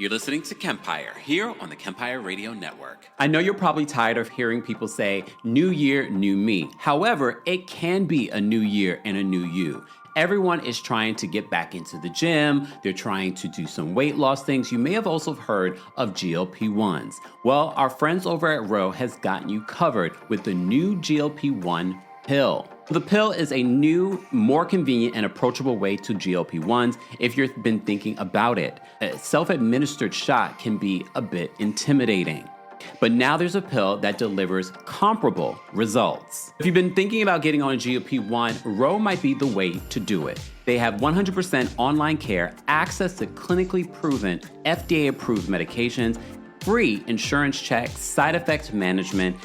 You're listening to Kempire here on the Kempire Radio Network. I know you're probably tired of hearing people say, new year, new me. However, it can be a new year and a new you. Everyone is trying to get back into the gym. They're trying to do some weight loss things. You may have also heard of GLP-1s. Well, our friends over at Ro has gotten you covered with the new GLP-1 pill. The pill is a new, more convenient and approachable way to GLP-1s if you've been thinking about it. A self-administered shot can be a bit intimidating. But now there's a pill that delivers comparable results. If you've been thinking about getting on a GLP-1, Ro might be the way to do it. They have 100% online care, access to clinically proven, FDA-approved medications, free insurance checks, side effect management,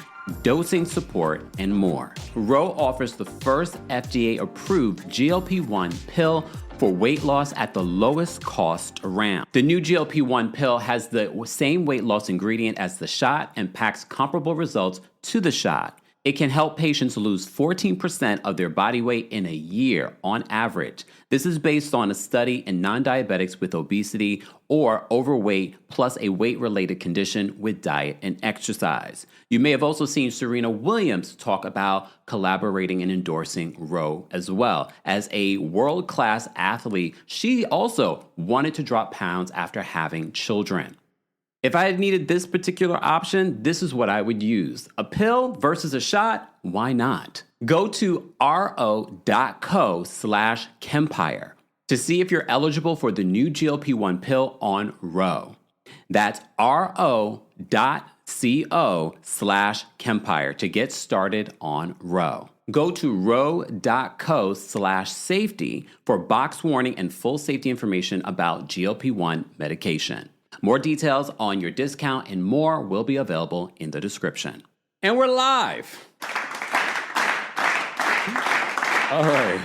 dosing support, and more. Ro offers the first FDA-approved GLP-1 pill for weight loss at the lowest cost around. The new GLP-1 pill has the same weight loss ingredient as the shot and packs comparable results to the shot. It can help patients lose 14% of their body weight in a year on average. This is based on a study in non-diabetics with obesity or overweight plus a weight-related condition with diet and exercise. You may have also seen Serena Williams talk about collaborating and endorsing Ro as well. As a world-class athlete, she also wanted to drop pounds after having children. If I had needed this particular option, this is what I would use. A pill versus a shot? Why not? Go to ro.co/Kempire to see if you're eligible for the new GLP-1 pill on Ro. That's ro.co/Kempire to get started on Ro. Go to ro.co/safety for box warning and full safety information about GLP-1 medication. More details on your discount and more will be available in the description. And we're live. All right.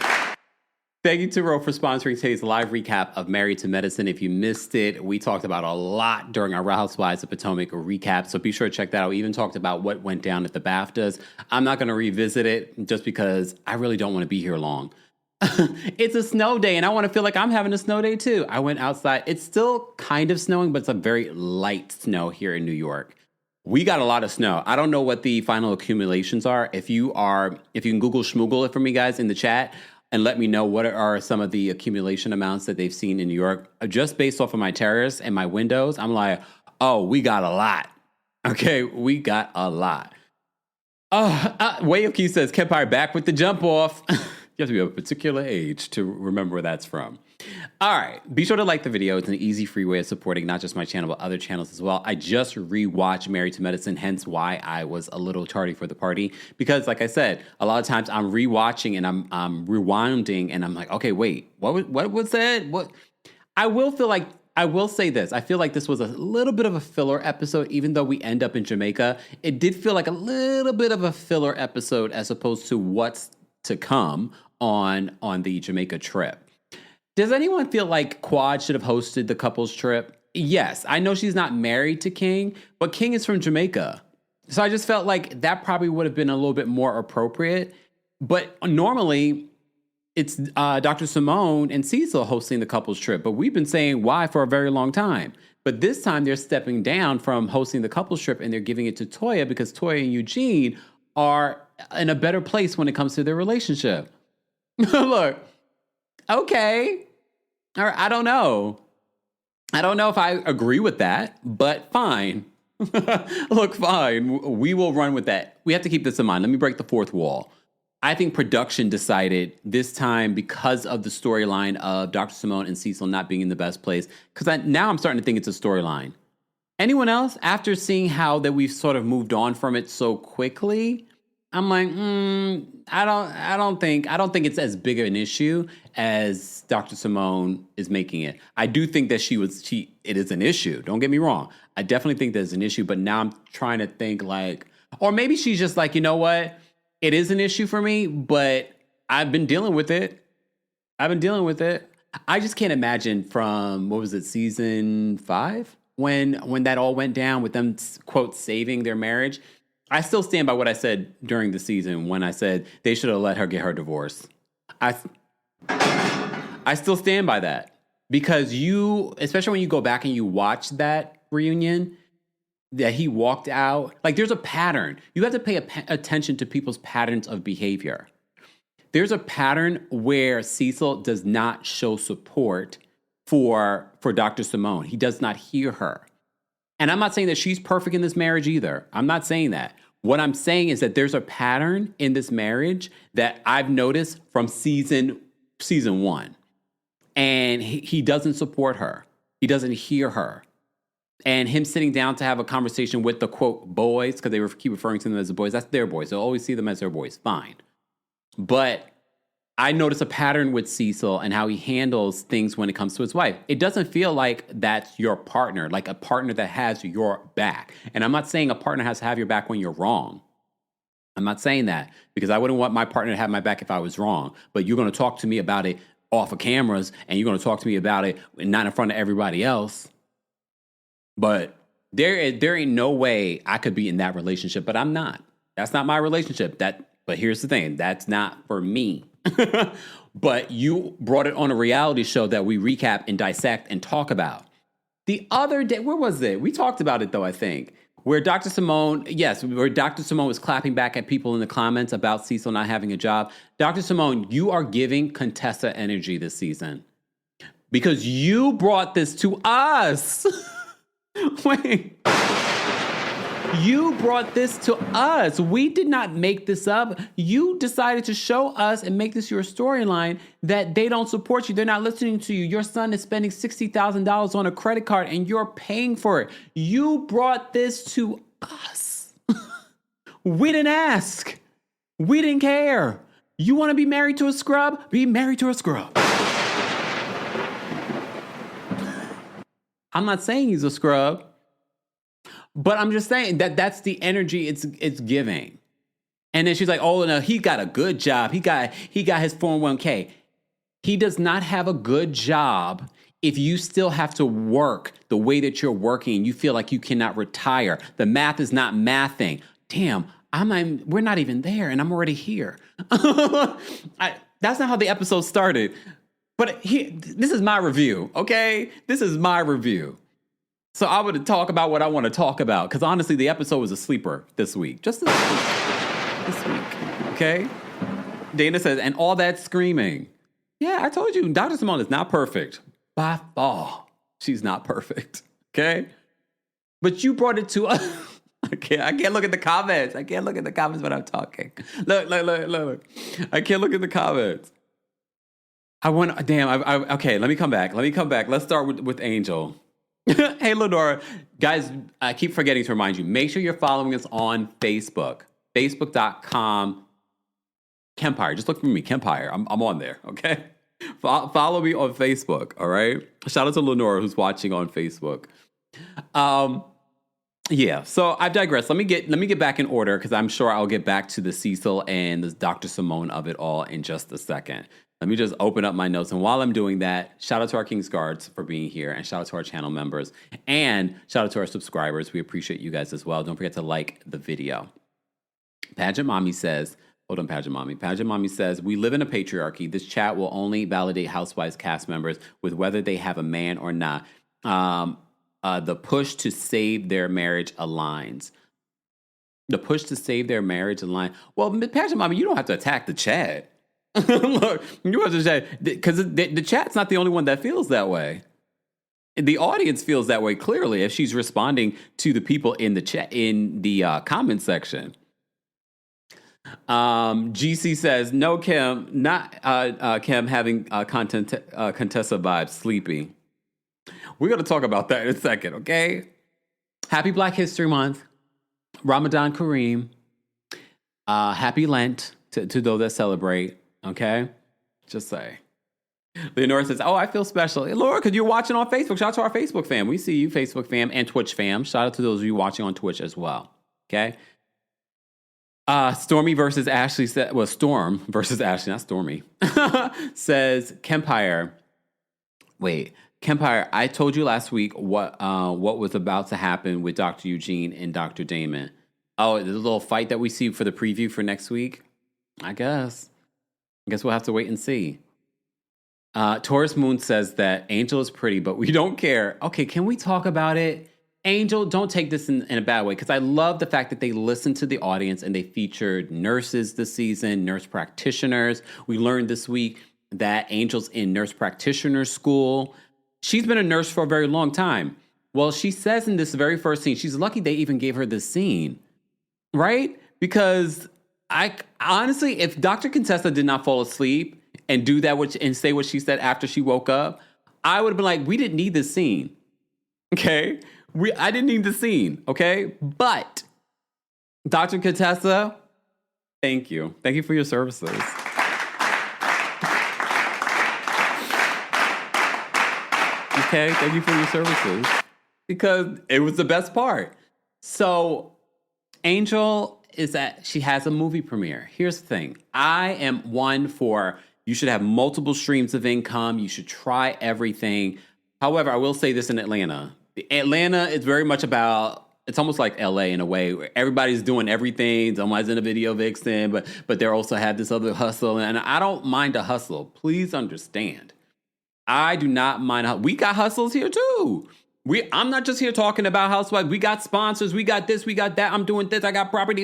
Thank you to Ro for sponsoring today's live recap of Married to Medicine. If you missed it, we talked about a lot during our Real Housewives of Potomac recap, so be sure to check that out. We even talked about what went down at the BAFTAs. I'm not going to revisit it just because I really don't want to be here long. It's a snow day, and I want to feel like I'm having a snow day too. I went outside. It's still kind of snowing, but it's a very light snow here in New York. We got a lot of snow. I don't know what the final accumulations are. If you can Google schmoogle it for me, guys, in the chat, and let me know what are some of the accumulation amounts that they've seen in New York. Just based off of my terrace and my windows, I'm like, oh, we got a lot. Okay, we got a lot. Way of Key says, Kempire back with the jump off. You have to be of a particular age to remember where that's from. All right. Be sure to like the video. It's an easy, free way of supporting not just my channel, but other channels as well. I just rewatched Married to Medicine, hence why I was a little tardy for the party. Because like I said, a lot of times I'm rewatching and I'm rewinding and I'm like, okay, wait, what was that? What? I will say this. I feel like this was a little bit of a filler episode, even though we end up in Jamaica. It did feel like a little bit of a filler episode as opposed to what's to come on the Jamaica trip. Does anyone feel like Quad should have hosted the couples trip? Yes, I know she's not married to King, but King is from Jamaica. So I just felt like that probably would have been a little bit more appropriate. But normally it's Dr. Simone and Cecil hosting the couples trip, but we've been saying why for a very long time. But this time they're stepping down from hosting the couples trip and they're giving it to Toya because Toya and Eugene are in a better place when it comes to their relationship. Look, okay. All right, I don't know. I don't know if I agree with that, but fine. Look, fine. We will run with that. We have to keep this in mind. Let me break the fourth wall. I think production decided this time because of the storyline of Dr. Simone and Cecil not being in the best place, because now I'm starting to think it's a storyline. Anyone else, after seeing how that we've sort of moved on from it so quickly, I'm like, I don't think it's as big of an issue as Dr. Simone is making it. I do think that it is an issue. Don't get me wrong. I definitely think there's an issue, but now I'm trying to think like, or maybe she's just like, you know what? It is an issue for me, but I've been dealing with it. I just can't imagine from, what was it, season 5? When that all went down with them, quote, saving their marriage. I still stand by what I said during the season when I said they should have let her get her divorce. I still stand by that Because especially when you go back and you watch that reunion, that he walked out, like there's a pattern. You have to pay attention to people's patterns of behavior. There's a pattern where Cecil does not show support for Dr. Simone. He does not hear her. And I'm not saying that she's perfect in this marriage either. I'm not saying that. What I'm saying is that there's a pattern in this marriage that I've noticed from season 1. And he doesn't support her. He doesn't hear her. And him sitting down to have a conversation with the, quote, boys, because they keep referring to them as the boys. That's their boys. They'll always see them as their boys. Fine. But I notice a pattern with Cecil and how he handles things when it comes to his wife. It doesn't feel like that's your partner, like a partner that has your back. And I'm not saying a partner has to have your back when you're wrong. I'm not saying that, because I wouldn't want my partner to have my back if I was wrong. But you're going to talk to me about it off of cameras, and you're going to talk to me about it not in front of everybody else. But there ain't no way I could be in that relationship, but I'm not. That's not my relationship. But here's the thing, that's not for me. But you brought it on a reality show that we recap and dissect and talk about. The other day, where was it? We talked about it though, I think. Where Dr. Simone was clapping back at people in the comments about Cecil not having a job. Dr. Simone, you are giving Contessa energy this season. Because you brought this to us. Wait. You brought this to us. We did not make this up. You decided to show us and make this your storyline that they don't support you. They're not listening to you. Your son is spending $60,000 on a credit card and you're paying for it. You brought this to us. We didn't ask. We didn't care. You want to be married to a scrub? Be married to a scrub. I'm not saying he's a scrub. But I'm just saying that's the energy it's giving. And then she's like, oh, no, he got a good job. He got his 401k. He does not have a good job if you still have to work the way that you're working. You feel like you cannot retire. The math is not mathing. Damn, we're not even there and I'm already here. That's not how the episode started. But this is my review, okay? This is my review. So I would talk about what I want to talk about, because honestly, the episode was a sleeper this week. Just this week, okay? Dana says, and all that screaming. Yeah, I told you, Dr. Simone is not perfect. By far, she's not perfect, okay? But you brought it to us. I can't look at the comments. I can't look at the comments when I'm talking. Look. I can't look at the comments. Okay, let me come back. Let's start with Angel. Hey, Lenora. Guys, I keep forgetting to remind you, make sure you're following us on Facebook. Facebook.com Kempire. Just look for me, Kempire. I'm on there, okay? Follow me on Facebook, all right? Shout out to Lenora who's watching on Facebook. Yeah, so I've digressed. Let me get back in order, because I'm sure I'll get back to the Cecil and the Dr. Simone of it all in just a second. Let me just open up my notes. And while I'm doing that, shout out to our King's Guards for being here, and shout out to our channel members, and shout out to our subscribers. We appreciate you guys as well. Don't forget to like the video. Pageant Mommy says, hold on, Pageant Mommy. Pageant Mommy says, we live in a patriarchy. This chat will only validate Housewives cast members with whether they have a man or not. The push to save their marriage aligns. The push to save their marriage aligns. Well, Pageant Mommy, you don't have to attack the chat. Look, you have to say, because the chat's not the only one that feels that way. The audience feels that way clearly if she's responding to the people in the chat, in the comment section. GC says, no, Kim, not Kim having Contessa vibes, sleepy. We're going to talk about that in a second, okay? Happy Black History Month. Ramadan Kareem. Happy Lent to those that celebrate. Okay? Just say. Leonora says, oh, I feel special. Hey, Laura, because you're watching on Facebook. Shout out to our Facebook fam. We see you, Facebook fam and Twitch fam. Shout out to those of you watching on Twitch as well. Okay? Stormy versus Ashley said, well, Storm versus Ashley, not Stormy, says, Kempire. Wait, Kempire, I told you last week what was about to happen with Dr. Eugene and Dr. Damon. Oh, the little fight that we see for the preview for next week? I guess we'll have to wait and see. Taurus Moon says that Angel is pretty, but we don't care. Okay, can we talk about it? Angel, don't take this in a bad way, because I love the fact that they listened to the audience and they featured nurses this season, nurse practitioners. We learned this week that Angel's in nurse practitioner school. She's been a nurse for a very long time. Well, she says in this very first scene, she's lucky they even gave her this scene, right? Because I honestly, if Dr. Contessa did not fall asleep and do that and say what she said after she woke up, I would have been like, we didn't need this scene, okay? I didn't need the scene, okay? But Dr. Contessa, thank you. Thank you for your services. Okay, thank you for your services. Because it was the best part. So Angel she has a movie premiere. Here's the thing. I am one for, you should have multiple streams of income. You should try everything. However, I will say this in Atlanta. Atlanta is very much about, it's almost like LA in a way, where everybody's doing everything. Someone's in a video vixen, but they also have this other hustle. And I don't mind a hustle. Please understand. I do not mind. We got hustles here too. I'm not just here talking about housewives. We got sponsors. We got this. We got that. I'm doing this. I got property.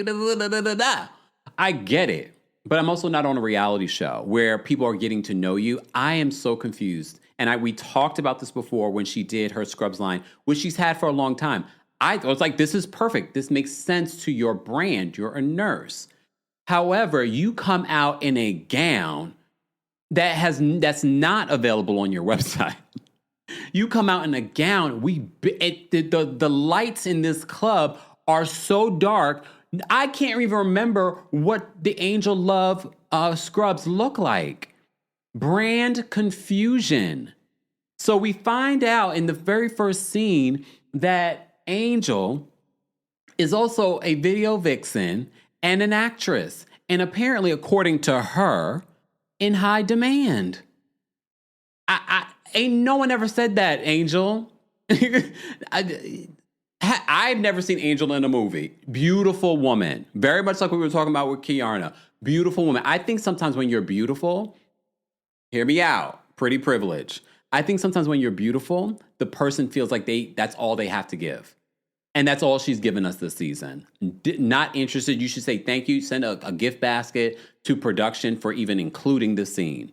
I get it. But I'm also not on a reality show where people are getting to know you. I am so confused. And we talked about this before when she did her Scrubs line, which she's had for a long time. I was like, this is perfect. This makes sense to your brand. You're a nurse. However, you come out in a gown that's not available on your website. You come out in a gown. The lights in this club are so dark. I can't even remember what the Angel Love scrubs look like. Brand confusion. So we find out in the very first scene that Angel is also a video vixen and an actress. And apparently, according to her, in high demand. Ain't no one ever said that, Angel. I've never seen Angel in a movie. Beautiful woman. Very much like we were talking about with Kiarna. Beautiful woman. I think sometimes when you're beautiful, hear me out, pretty privilege. I think sometimes when you're beautiful, the person feels like that's all they have to give. And that's all she's given us this season. Not interested. You should say thank you. Send a gift basket to production for even including the scene.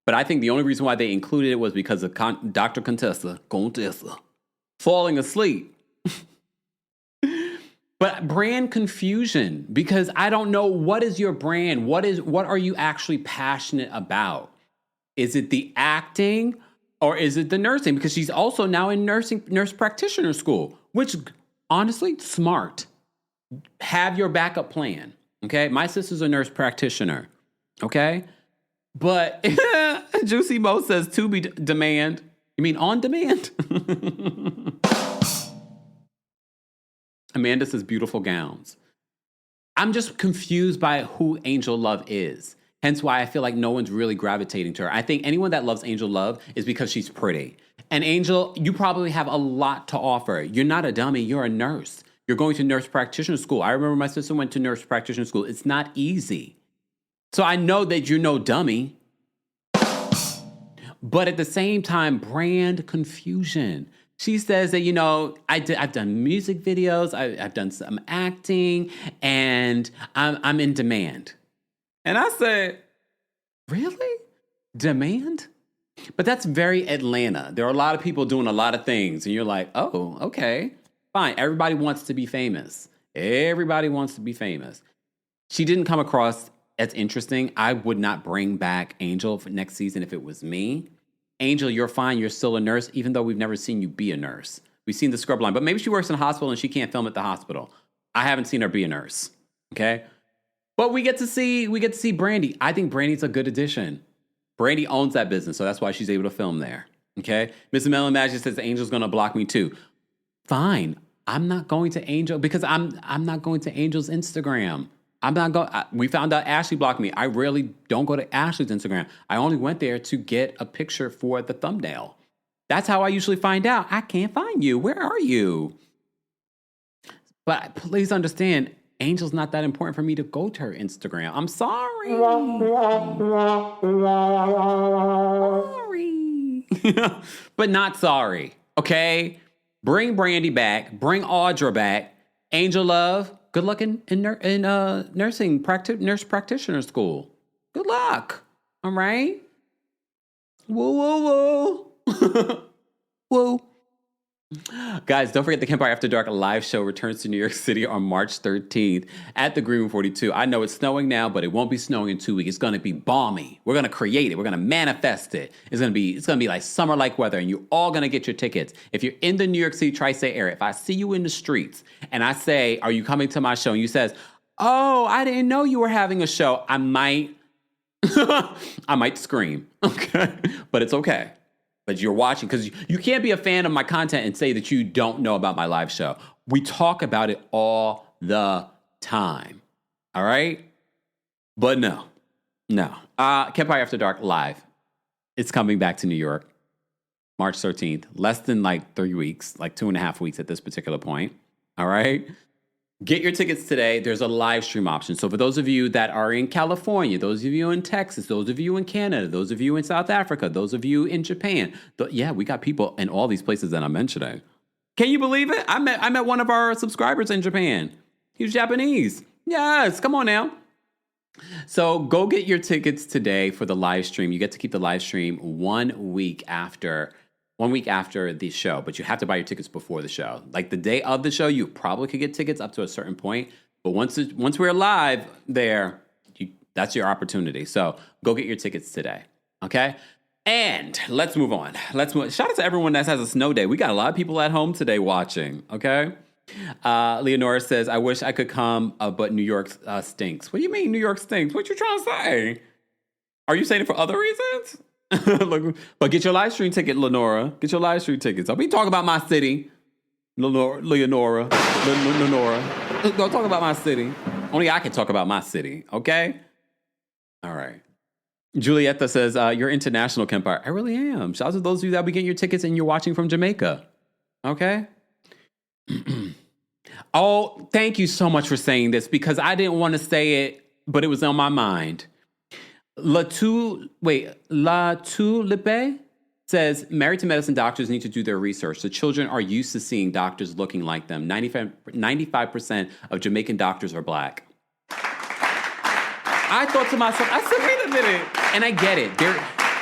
But I think the only reason why they included it was because of Dr. Contessa falling asleep. But brand confusion, because I don't know, what is your brand? What are you actually passionate about? Is it the acting or is it the nursing? Because she's also now in nurse practitioner school, which honestly, smart. Have your backup plan. Okay. My sister's a nurse practitioner. Okay. But Juicy Mo says to be demand. You mean on demand? Amanda says beautiful gowns. I'm just confused by who Angel Love is. Hence why I feel like no one's really gravitating to her. I think anyone that loves Angel Love is because she's pretty. And Angel, you probably have a lot to offer. You're not a dummy. You're a nurse. You're going to nurse practitioner school. I remember my sister went to nurse practitioner school. It's not easy. So I know that you're no dummy. But at the same time, brand confusion. She says that, I've done music videos, I've done some acting, and I'm in demand. And I said, really? Demand? But that's very Atlanta. There are a lot of people doing a lot of things, and you're like, oh, okay, fine. Everybody wants to be famous. Everybody wants to be famous. She didn't come across as interesting. I would not bring back Angel for next season if it was me. Angel, you're fine. You're still a nurse, even though we've never seen you be a nurse. We've seen the scrub line, but maybe she works in a hospital and she can't film at the hospital. I haven't seen her be a nurse. Okay. But we get to see Brandy. I think Brandy's a good addition. Brandy owns that business, so that's why she's able to film there. Okay. Mrs. Melon Magic says Angel's going to block me too. Fine. I'm not going to Angel because I'm not going to Angel's Instagram. I'm not going. We found out Ashley blocked me. I rarely don't go to Ashley's Instagram. I only went there to get a picture for the thumbnail. That's how I usually find out. I can't find you. Where are you? But please understand, Angel's not that important for me to go to her Instagram. I'm sorry. but not sorry. Okay? Bring Brandy back. Bring Audra back. Angel Love, good luck in nursing nurse practitioner school. Good luck. All right? Whoa, whoa, whoa. Whoa. Guys, don't forget the Kempire After Dark live show returns to New York City on March 13th at the Green Room 42. I know it's snowing now, but it won't be snowing in 2 weeks. It's going to be balmy. We're going to create it. We're going to manifest it. It's going to be like summer-like weather, and you're all going to get your tickets. If you're in the New York City tri-state area, if I see you in the streets and I say, "Are you coming to my show?" and you says, "Oh, I didn't know you were having a show," I might scream. Okay, but it's okay. But you're watching, because you can't be a fan of my content and say that you don't know about my live show. We talk about it all the time. All right? But no. Kempire After Dark live. It's coming back to New York, March 13th. Less than like 3 weeks, like 2.5 weeks at this particular point. All right? Get your tickets today. There's a live stream option. So for those of you that are in California, those of you in Texas, those of you in Canada, those of you in South Africa, those of you in Japan, we got people in all these places that I'm mentioning. Can you believe it? I met one of our subscribers in Japan. He was Japanese. Yes, come on now. So go get your tickets today for the live stream. You get to keep the live stream 1 week after the show, but you have to buy your tickets before the show. Like the day of the show, you probably could get tickets up to a certain point, but once we're live there, that's your opportunity. So go get your tickets today, okay? And let's move on. Shout out to everyone that has a snow day. We got a lot of people at home today watching, okay? Leonora says, "I wish I could come, but New York stinks." What do you mean New York stinks? What you trying to say? Are you saying it for other reasons? But get your live stream ticket, Lenora. Get your live stream tickets. I'll be talking about my city, Leonora. Don't talk about my city. Only I can talk about my city, okay? All right. Julietta says, "You're international, Kempire." I really am. Shout out to those of you that be getting your tickets and you're watching from Jamaica, okay? Oh, thank you so much for saying this, because I didn't want to say it, but it was on my mind. La Tulipe says, "Married to Medicine doctors need to do their research. The children are used to seeing doctors looking like them. 95% of Jamaican doctors are black." I thought to myself, I said, wait a minute. And I get it.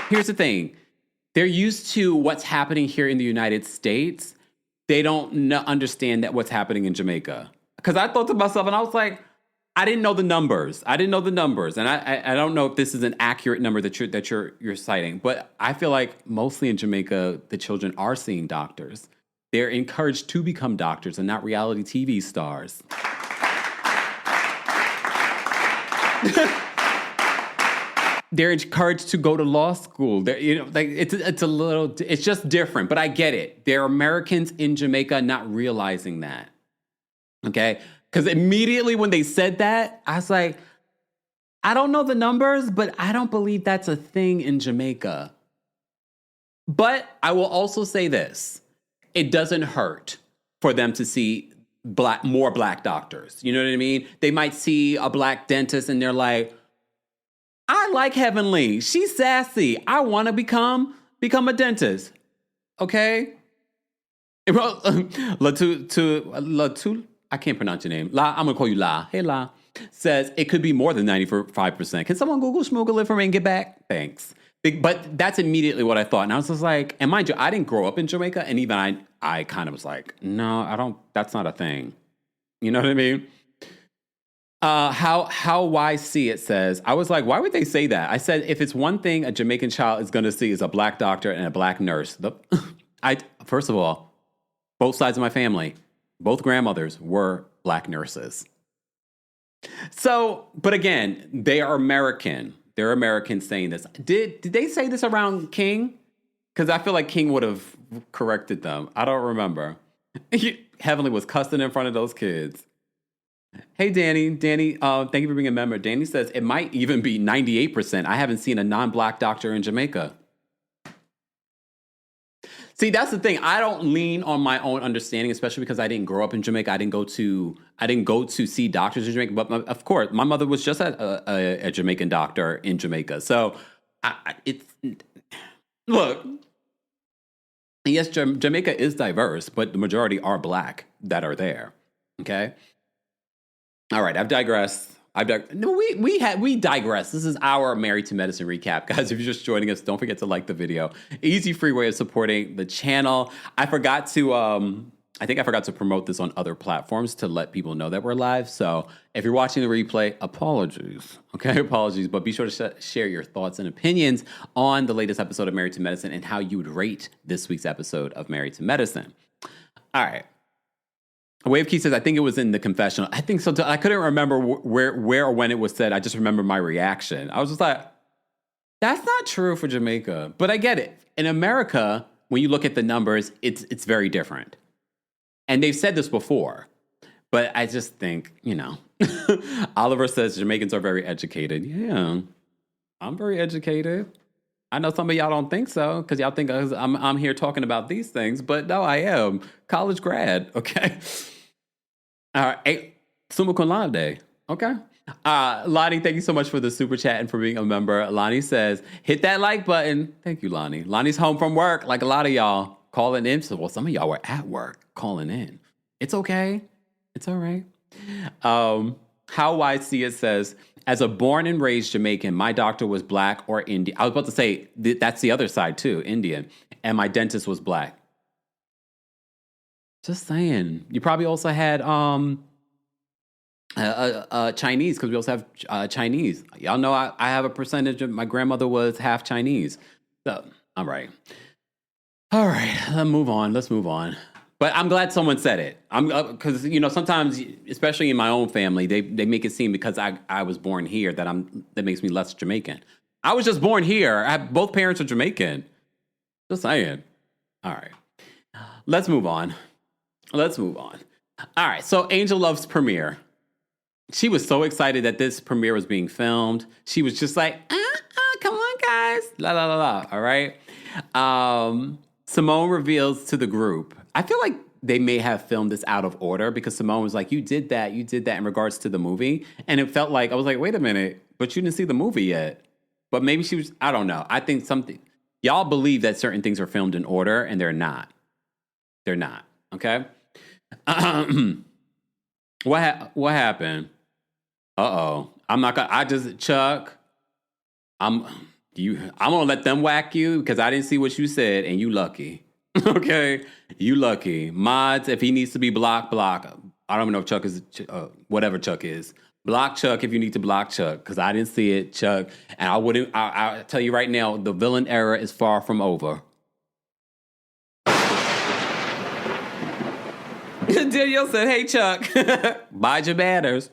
Here's the thing. They're used to what's happening here in the United States. They don't understand that what's happening in Jamaica. Because I thought to myself, and I was like, I didn't know the numbers. And I don't know if this is an accurate number that you're citing. But I feel like mostly in Jamaica, the children are seeing doctors. They're encouraged to become doctors and not reality TV stars. They're encouraged to go to law school. It's just different. But I get it. There are Americans in Jamaica not realizing that. Okay? Because immediately when they said that, I was like, I don't know the numbers, but I don't believe that's a thing in Jamaica. But I will also say this. It doesn't hurt for them to see more black doctors. You know what I mean? They might see a black dentist and they're like, I like Heavenly. She's sassy. I want to become a dentist. Okay? Latu, I can't pronounce your name. La, I'm going to call you La. Hey, La. Says it could be more than 95%. Can someone Google Schmoogle it for me and get back? Thanks. But that's immediately what I thought. And I was just like, and mind you, I didn't grow up in Jamaica. And even I kind of was like, no, that's not a thing. You know what I mean? How YC it says, I was like, why would they say that? I said, if it's one thing a Jamaican child is going to see is a black doctor and a black nurse. First of all, both sides of my family, both grandmothers were black nurses. So, but again, they are American. They're Americans saying this. Did they say this around King? Because I feel like King would have corrected them. I don't remember. Heavenly was cussing in front of those kids. Hey, Danny, thank you for being a member. Danny says it might even be 98%. I haven't seen a non-black doctor in Jamaica. See, that's the thing. I don't lean on my own understanding, especially because I didn't grow up in Jamaica. I didn't go to see doctors in Jamaica. But of course, my mother was just a Jamaican doctor in Jamaica. So look, And yes, Jamaica is diverse, but the majority are black that are there. Okay. All right. I've digressed. No, we digress. This is our Married to Medicine recap, guys. If you're just joining us, don't forget to like the video. Easy, free way of supporting the channel. I forgot to promote this on other platforms to let people know that we're live. So if you're watching the replay, apologies. Okay, apologies. But be sure to share your thoughts and opinions on the latest episode of Married to Medicine and how you would rate this week's episode of Married to Medicine. All right. Wave Key says, I think it was in the confessional. I think so. I couldn't remember where or when it was said. I just remember my reaction. I was just like, that's not true for Jamaica. But I get it. In America, when you look at the numbers, it's very different. And they've said this before. But I just think, Oliver says Jamaicans are very educated. Yeah, I'm very educated. I know some of y'all don't think so because y'all think I'm here talking about these things, but no, I am. College grad, okay? All right, hey, summa cum laude, okay? Lonnie, thank you so much for the super chat and for being a member. Lonnie says, hit that like button. Thank you, Lonnie. Lonnie's home from work, like a lot of y'all calling in. So, well, some of y'all were at work calling in. It's okay. It's all right. How YC it says, as a born and raised Jamaican, my doctor was black or Indian. I was about to say, that's the other side too, Indian. And my dentist was black. Just saying. You probably also had Chinese, because we also have Chinese. Y'all know I have a percentage of, my grandmother was half Chinese. So, all right. All right, let's move on. But I'm glad someone said it. Because sometimes, especially in my own family, they make it seem because I was born here that makes me less Jamaican. I was just born here. Both parents are Jamaican. Just saying. All right, let's move on. All right, so Angel Love's premiere. She was so excited that this premiere was being filmed. She was just like, come on, guys, la la la la. All right. Simone reveals to the group. I feel like they may have filmed this out of order because Simone was like, you did that in regards to the movie. And it felt like, I was like, wait a minute, but you didn't see the movie yet. But maybe she was, I don't know. I think y'all believe that certain things are filmed in order and they're not. They're not, okay? What happened? Uh-oh. Chuck, I'm gonna let them whack you because I didn't see what you said and you lucky. Okay, you lucky. Mods, if he needs to be blocked, block. I don't know if Chuck is whatever Chuck is. Block Chuck if you need to block Chuck because I didn't see it, Chuck. And I'll tell you right now, the villain era is far from over. Danielle said, "Hey Chuck, mind your manners."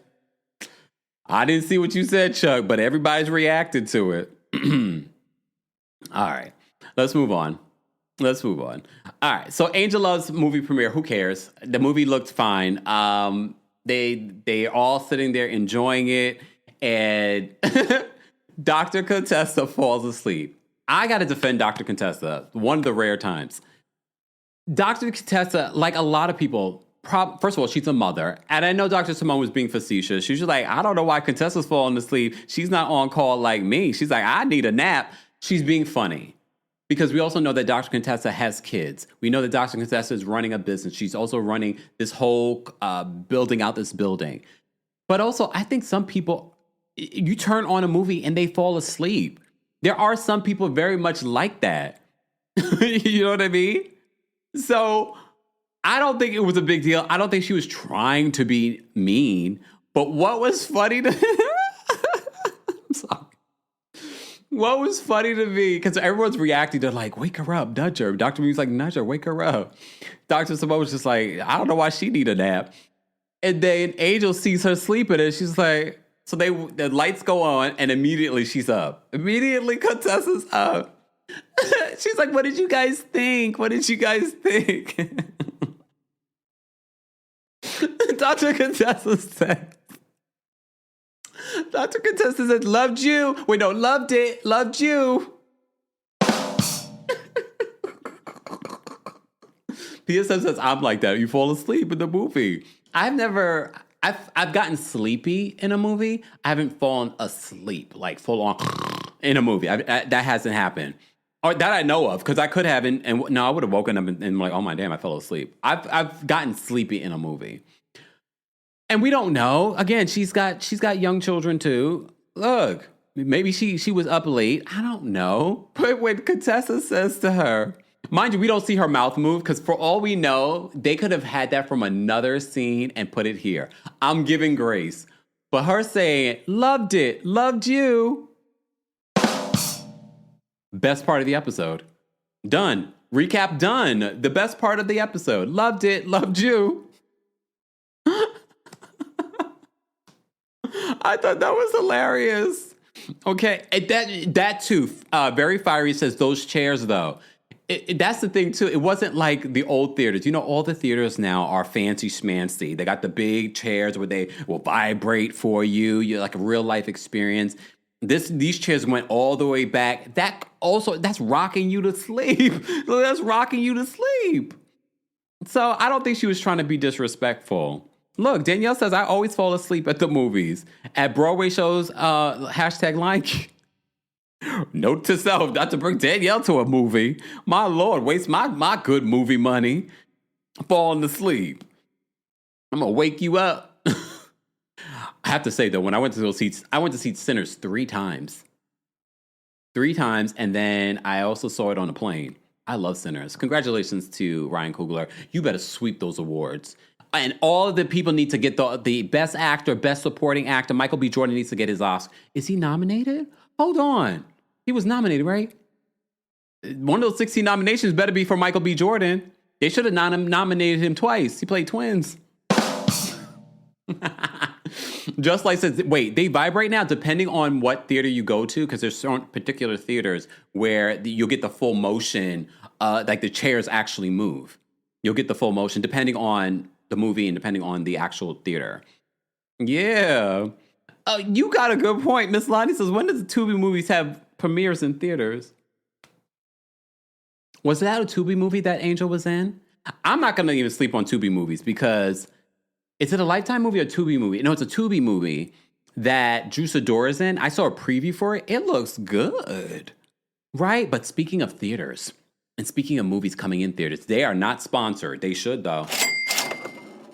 I didn't see what you said, Chuck, but everybody's reacted to it. All right, let's move on. All right, so Angel Love's movie premiere. Who cares? The movie looked fine. They all sitting there enjoying it, and Dr. Contessa falls asleep. I got to defend Dr. Contessa. One of the rare times. Dr. Contessa, like a lot of people, first of all, she's a mother. And I know Dr. Simone was being facetious. She was just like, I don't know why Contessa's falling asleep. She's not on call like me. She's like, I need a nap. She's being funny. Because we also know that Dr. Contessa has kids. We know that Dr. Contessa is running a business. She's also running this whole, building out this building. But also, I think some people, you turn on a movie and they fall asleep. There are some people very much like that. You know what I mean? So I don't think it was a big deal. I don't think she was trying to be mean. But what was funny to I'm sorry. What was funny to me, because everyone's reacting to like, wake her up, nudge her. Dr. Me's like, nudge her, wake her up. Dr. Simone was just like, I don't know why she need a nap. And then Angel sees her sleeping and she's like, so the lights go on and immediately she's up. Immediately Contessa's up. She's like, what did you guys think? Dr. Contessa said, Dr. Contessa said, loved you. Wait, no, loved it. Loved you. PSM says, I'm like that. You fall asleep in the movie. I've gotten sleepy in a movie. I haven't fallen asleep, like full on in a movie. That hasn't happened. Or that I know of, because I could have, and no, I would have woken up and like, oh my damn, I fell asleep. I've gotten sleepy in a movie, and we don't know. Again, she's got young children too. Look, maybe she was up late. I don't know. But when Contessa says to her, mind you, we don't see her mouth move, because for all we know, they could have had that from another scene and put it here. I'm giving grace, but her saying, "Loved it, loved you." Best part of the episode. Done. Recap done. The best part of the episode. Loved it. Loved you. I thought that was hilarious. Okay. That too. Very fiery says those chairs though. That's the thing too. It wasn't like the old theaters. You know, all the theaters now are fancy schmancy. They got the big chairs where they will vibrate for you. You're like a real life experience. These chairs went all the way back. That's rocking you to sleep. That's rocking you to sleep. So I don't think she was trying to be disrespectful. Look, Danielle says, I always fall asleep at the movies. At Broadway shows, #Lion King. Note to self, not to bring Danielle to a movie. My Lord, waste my good movie money falling asleep. I'm going to wake you up. I have to say, though, when I went to see Sinners 3 times. 3 times, and then I also saw it on a plane. I love Sinners. Congratulations to Ryan Coogler. You better sweep those awards. And all of the people need to get the Best Actor, Best Supporting Actor. Michael B. Jordan needs to get his Oscar. Is he nominated? Hold on. He was nominated, right? One of those 16 nominations better be for Michael B. Jordan. They should have nominated him twice. He played twins. Just like says, wait, they vibrate now depending on what theater you go to, because there's certain particular theaters where you'll get the full motion, like the chairs actually move. You'll get the full motion depending on the movie and depending on the actual theater. Yeah. You got a good point. Miss Lonnie says, when does the Tubi movies have premieres in theaters? Was that a Tubi movie that Angel was in? I'm not going to even sleep on Tubi movies because... Is it a Lifetime movie or a Tubi movie? No, it's a Tubi movie that Drew Sidor is in. I saw a preview for it. It looks good, right? But speaking of theaters, and speaking of movies coming in theaters, they are not sponsored. They should, though.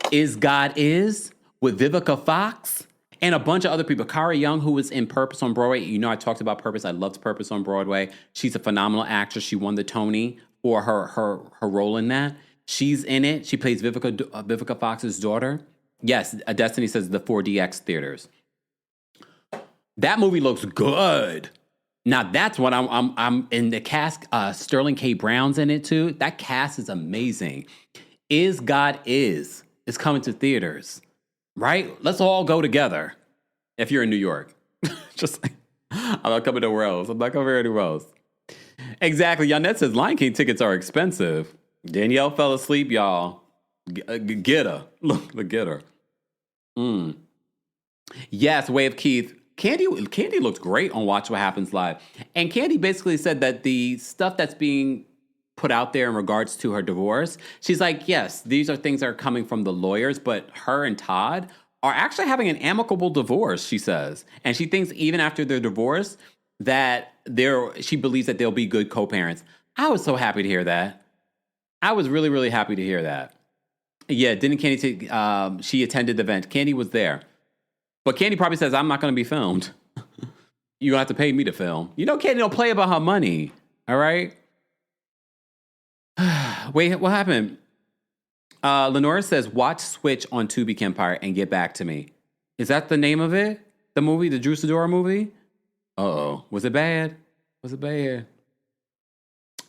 Is God Is with Vivica Fox and a bunch of other people. Kara Young, who was in Purpose on Broadway. You know, I talked about Purpose. I loved Purpose on Broadway. She's a phenomenal actress. She won the Tony for her role in that. She's in it. She plays Vivica Fox's daughter. Yes, Destiny says the 4DX theaters. That movie looks good. Now that's what I'm in the cast. Sterling K. Brown's in it too. That cast is amazing. Is God Is coming to theaters, right? Let's all go together. If you're in New York, just like, I'm not coming nowhere else. I'm not coming anywhere else. Exactly. Yanette says Lion King tickets are expensive. Danielle fell asleep, y'all. Get her. Look, get her. Yes, Way of Keith. Candy looked great on Watch What Happens Live. And Candy basically said that the stuff that's being put out there in regards to her divorce, she's like, yes, these are things that are coming from the lawyers, but her and Todd are actually having an amicable divorce, she says. And she thinks even after their divorce, that she believes that they'll be good co-parents. I was so happy to hear that. I was really, really happy to hear that. Yeah, didn't Candy take, she attended the event. Candy was there. But Candy probably says, I'm not going to be filmed. You're going to have to pay me to film. You know, Candy don't play about her money. All right? Wait, what happened? Lenora says, watch Switch on TheKempire and get back to me. Is that the name of it? The movie, the Drew Sidor movie? Uh-oh. Was it bad? Was it bad?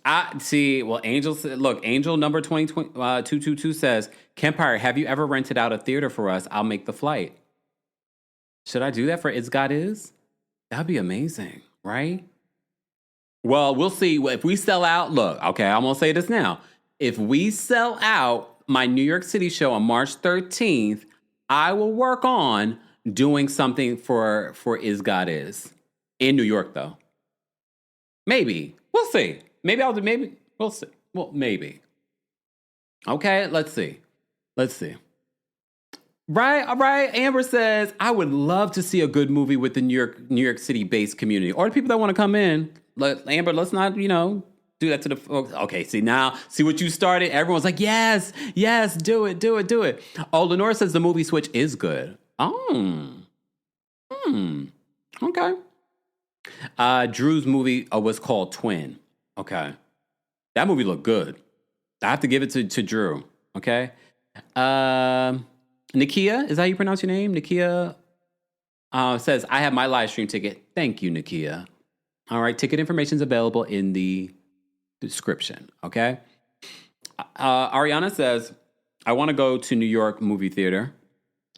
I see. Well, Angel said, look, Angel number 222 says, Kempire, have you ever rented out a theater for us? I'll make the flight. Should I do that for It's God Is? That'd be amazing, right? Well, we'll see. If we sell out, look, okay, I'm going to say this now. If we sell out my New York City show on March 13th, I will work on doing something for Is God Is. In New York, though. Maybe. We'll see. Maybe. We'll see. Well, maybe. Okay, let's see. Right, all right. Amber says, I would love to see a good movie with the New York City based community or the people that want to come in. Amber, let's not, Do that to the folks. Okay, see what you started? Everyone's like, yes, do it. Oh, Lenora says the movie Switch is good. Oh. Okay. Drew's movie was called Twin. Okay. That movie looked good. I have to give it to Drew. Okay. Nikia, is that how you pronounce your name? Nikia says, I have my live stream ticket. Thank you, Nikia. All right. Ticket information is available in the description. Okay. Ariana says, I want to go to New York movie theater.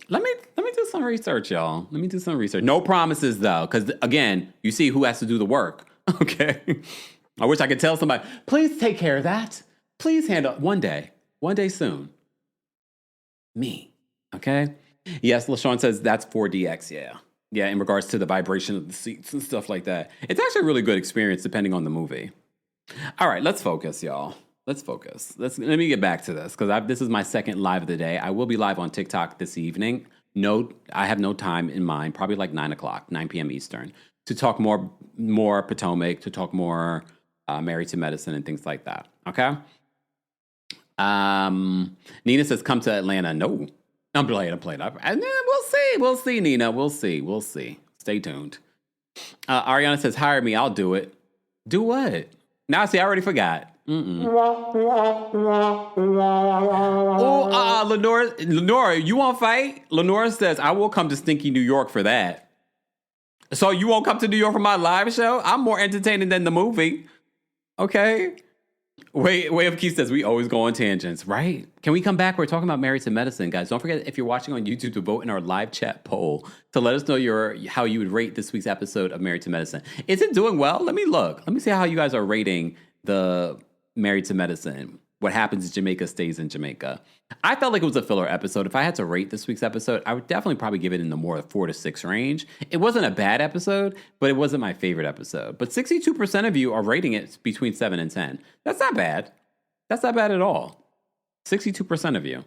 Let me do some research, y'all. Let me do some research. No promises, though, because, again, you see who has to do the work, okay? I wish I could tell somebody, please take care of that. Please handle one day soon. Me, okay? Yes, LaShawn says that's 4DX, yeah. Yeah, in regards to the vibration of the seats and stuff like that. It's actually a really good experience depending on the movie. All right, let's focus, y'all. Let's focus. Let me get back to this because this is my second live of the day. I will be live on TikTok this evening. No, I have no time in mind. Probably like 9 p.m. Eastern, to talk more Potomac, to talk more Married to Medicine and things like that. Okay. Nina says, "Come to Atlanta." No, I'm playing. And we'll see, Nina. We'll see. Stay tuned. Ariana says, "Hire me. I'll do it." Do what? Now, see, I already forgot. Lenora, you want to fight? Lenora says, I will come to stinky New York for that. So you won't come to New York for my live show? I'm more entertaining than the movie. Okay. Way of Keith says, we always go on tangents, right? Can we come back? We're talking about Married to Medicine, guys. Don't forget, if you're watching on YouTube, to vote in our live chat poll to let us know how you would rate this week's episode of Married to Medicine. Is it doing well? Let me look. Let me see how you guys are rating the Married to Medicine. What happens in Jamaica stays in Jamaica. I felt like it was a filler episode. If I had to rate this week's episode, I would definitely probably give it in the more 4 to 6 range. It wasn't a bad episode, but it wasn't my favorite episode. But 62% of you are rating it between 7 and 10. That's not bad. That's not bad at all. 62% of you.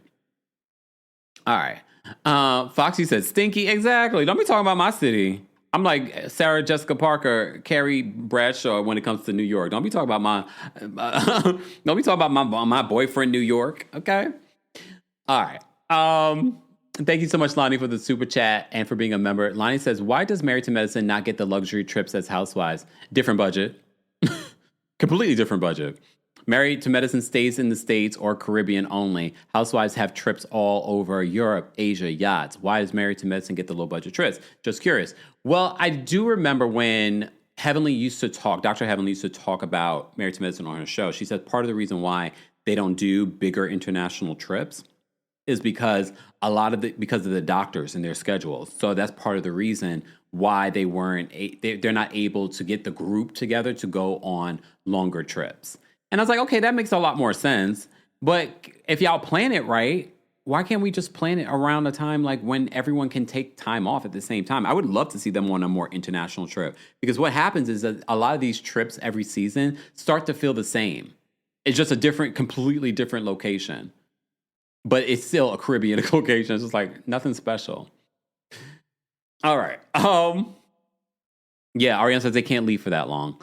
All right. Foxy says, stinky. Exactly. Don't be talking about my city. I'm like Sarah Jessica Parker, Carrie Bradshaw when it comes to New York. Don't be talking about my boyfriend New York. Okay. All right. Thank you so much, Lonnie, for the super chat and for being a member. Lonnie says, why does Married to Medicine not get the luxury trips as Housewives? Different budget. Completely different budget. Married to Medicine stays in the States or Caribbean only. Housewives have trips all over Europe, Asia, yachts. Why does Married to Medicine get the low budget trips? Just curious. Well, I do remember when Dr. Heavenly used to talk about Married to Medicine on her show. She said part of the reason why they don't do bigger international trips is because because of the doctors and their schedules. So that's part of the reason why they're not able to get the group together to go on longer trips. And I was like, okay, that makes a lot more sense. But if y'all plan it right, why can't we just plan it around a time like when everyone can take time off at the same time? I would love to see them on a more international trip. Because what happens is that a lot of these trips every season start to feel the same. It's just a completely different location. But it's still a Caribbean location. It's just like nothing special. All right. Yeah, Ariane says they can't leave for that long.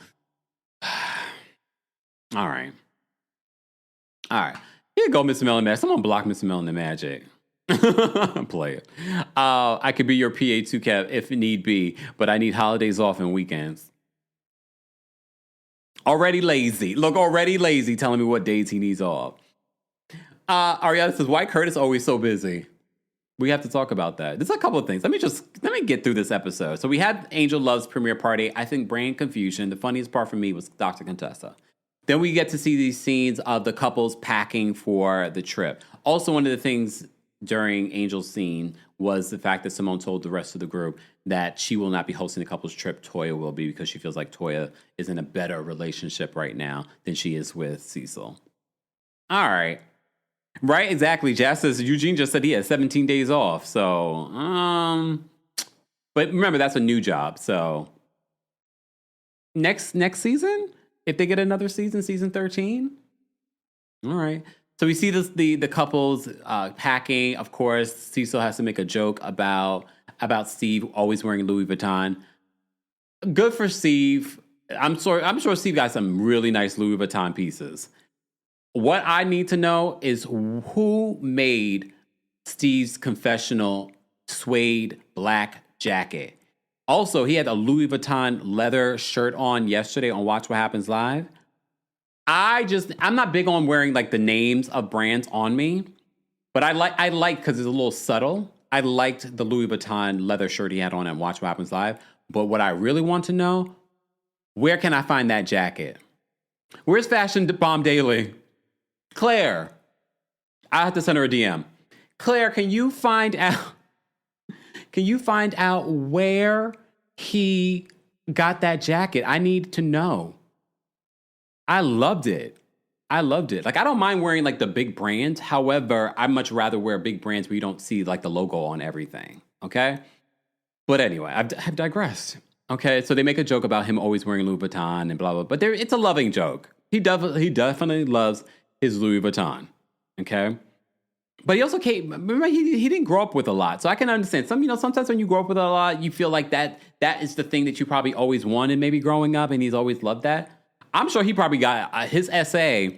All right. Here you go, Mr. Melon Magic. Someone block Mr. Melon Magic. Play it. I could be your PA2 cap if need be, but I need holidays off and weekends. Already lazy. Look, already lazy telling me what days he needs off. Ariana says, why Curtis always so busy? We have to talk about that. There's a couple of things. Let me get through this episode. So we had Angel Love's premiere party. I think brain confusion. The funniest part for me was Dr. Contessa. Then we get to see these scenes of the couples packing for the trip. Also, one of the things during Angel's scene was the fact that Simone told the rest of the group that she will not be hosting the couple's trip. Toya will be, because she feels like Toya is in a better relationship right now than she is with Cecil. All right. Right, exactly. Jazz says Eugene just said he has 17 days off. So, but remember, that's a new job. So next season, if they get another season 13. All right. So we see the couples packing. Of course, Cecil has to make a joke about Steve always wearing Louis Vuitton. Good for Steve. I'm sure Steve got some really nice Louis Vuitton pieces. What I need to know is who made Steve's confessional suede black jacket. Also, he had a Louis Vuitton leather shirt on yesterday on Watch What Happens Live. I'm not big on wearing like the names of brands on me, but I like because it's a little subtle. I liked the Louis Vuitton leather shirt he had on at Watch What Happens Live. But what I really want to know, where can I find that jacket? Where's Fashion Bomb Daily? Claire, I have to send her a DM. Claire, can you find out? Can you find out where he got that jacket? I need to know. I loved it. Like, I don't mind wearing like the big brands. However, I much rather wear big brands where you don't see like the logo on everything. Okay. But anyway, I've digressed. Okay. So they make a joke about him always wearing Louis Vuitton and blah, blah, but it's a loving joke. He definitely loves his Louis Vuitton. Okay. But he also came, remember, he didn't grow up with a lot. So I can understand sometimes when you grow up with a lot, you feel like that is the thing that you probably always wanted maybe growing up, and he's always loved that. I'm sure he probably got his SA,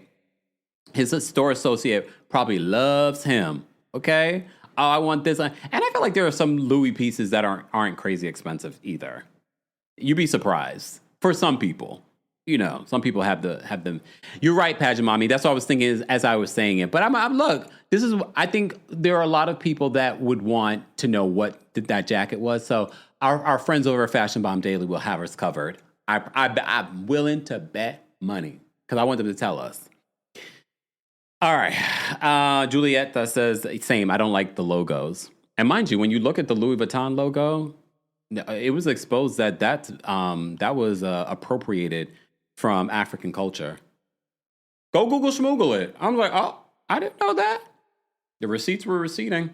his store associate probably loves him. Okay. Oh, I want this. And I feel like there are some Louis pieces that aren't crazy expensive either. You'd be surprised for some people. Some people have them. You're right, Pageant Mommy. That's what I was thinking as I was saying it. But look, I think there are a lot of people that would want to know what that jacket was. So our friends over at Fashion Bomb Daily will have us covered. I'm willing to bet money because I want them to tell us. All right. Juliet says, same. I don't like the logos. And mind you, when you look at the Louis Vuitton logo, it was exposed that was appropriated from African culture. Go Google schmoogle it. I'm like, oh, I didn't know that. The receipts were receipting.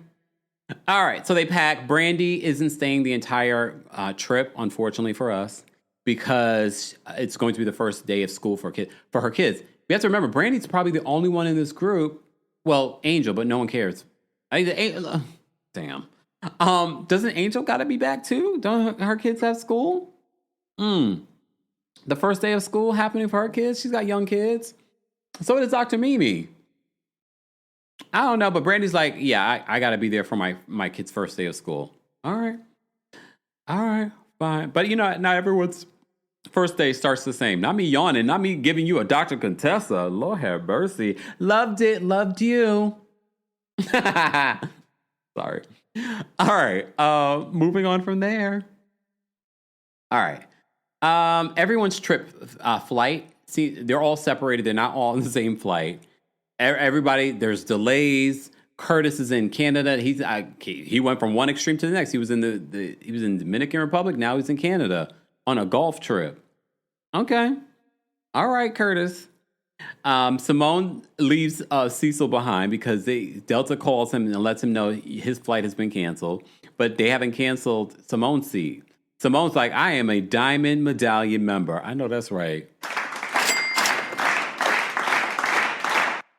All right. So they pack. Brandy isn't staying the entire trip, unfortunately for us, because it's going to be the first day of school for her kids. We have to remember, Brandy's probably the only one in this group. Well, Angel, but no one cares. Damn. Doesn't Angel got to be back too? Don't her kids have school? The first day of school happening for her kids? She's got young kids. So does Dr. Mimi. I don't know, but Brandy's like, yeah, I got to be there for my kid's first day of school. All right, fine. But not everyone's first day starts the same. Not me yawning, not me giving you a Dr. Contessa. Lord have mercy. Loved it, loved you. Sorry. All right, moving on from there. All right. Everyone's trip flight. See, they're all separated. They're not all on the same flight. Everybody, there's delays. Curtis is in Canada. He went from one extreme to the next. He was in he was in Dominican Republic. Now he's in Canada on a golf trip. Okay. All right, Curtis. Simone leaves Cecil behind because Delta calls him and lets him know his flight has been canceled, but they haven't canceled Simone's seat. Simone's like, I am a Diamond Medallion member. I know that's right.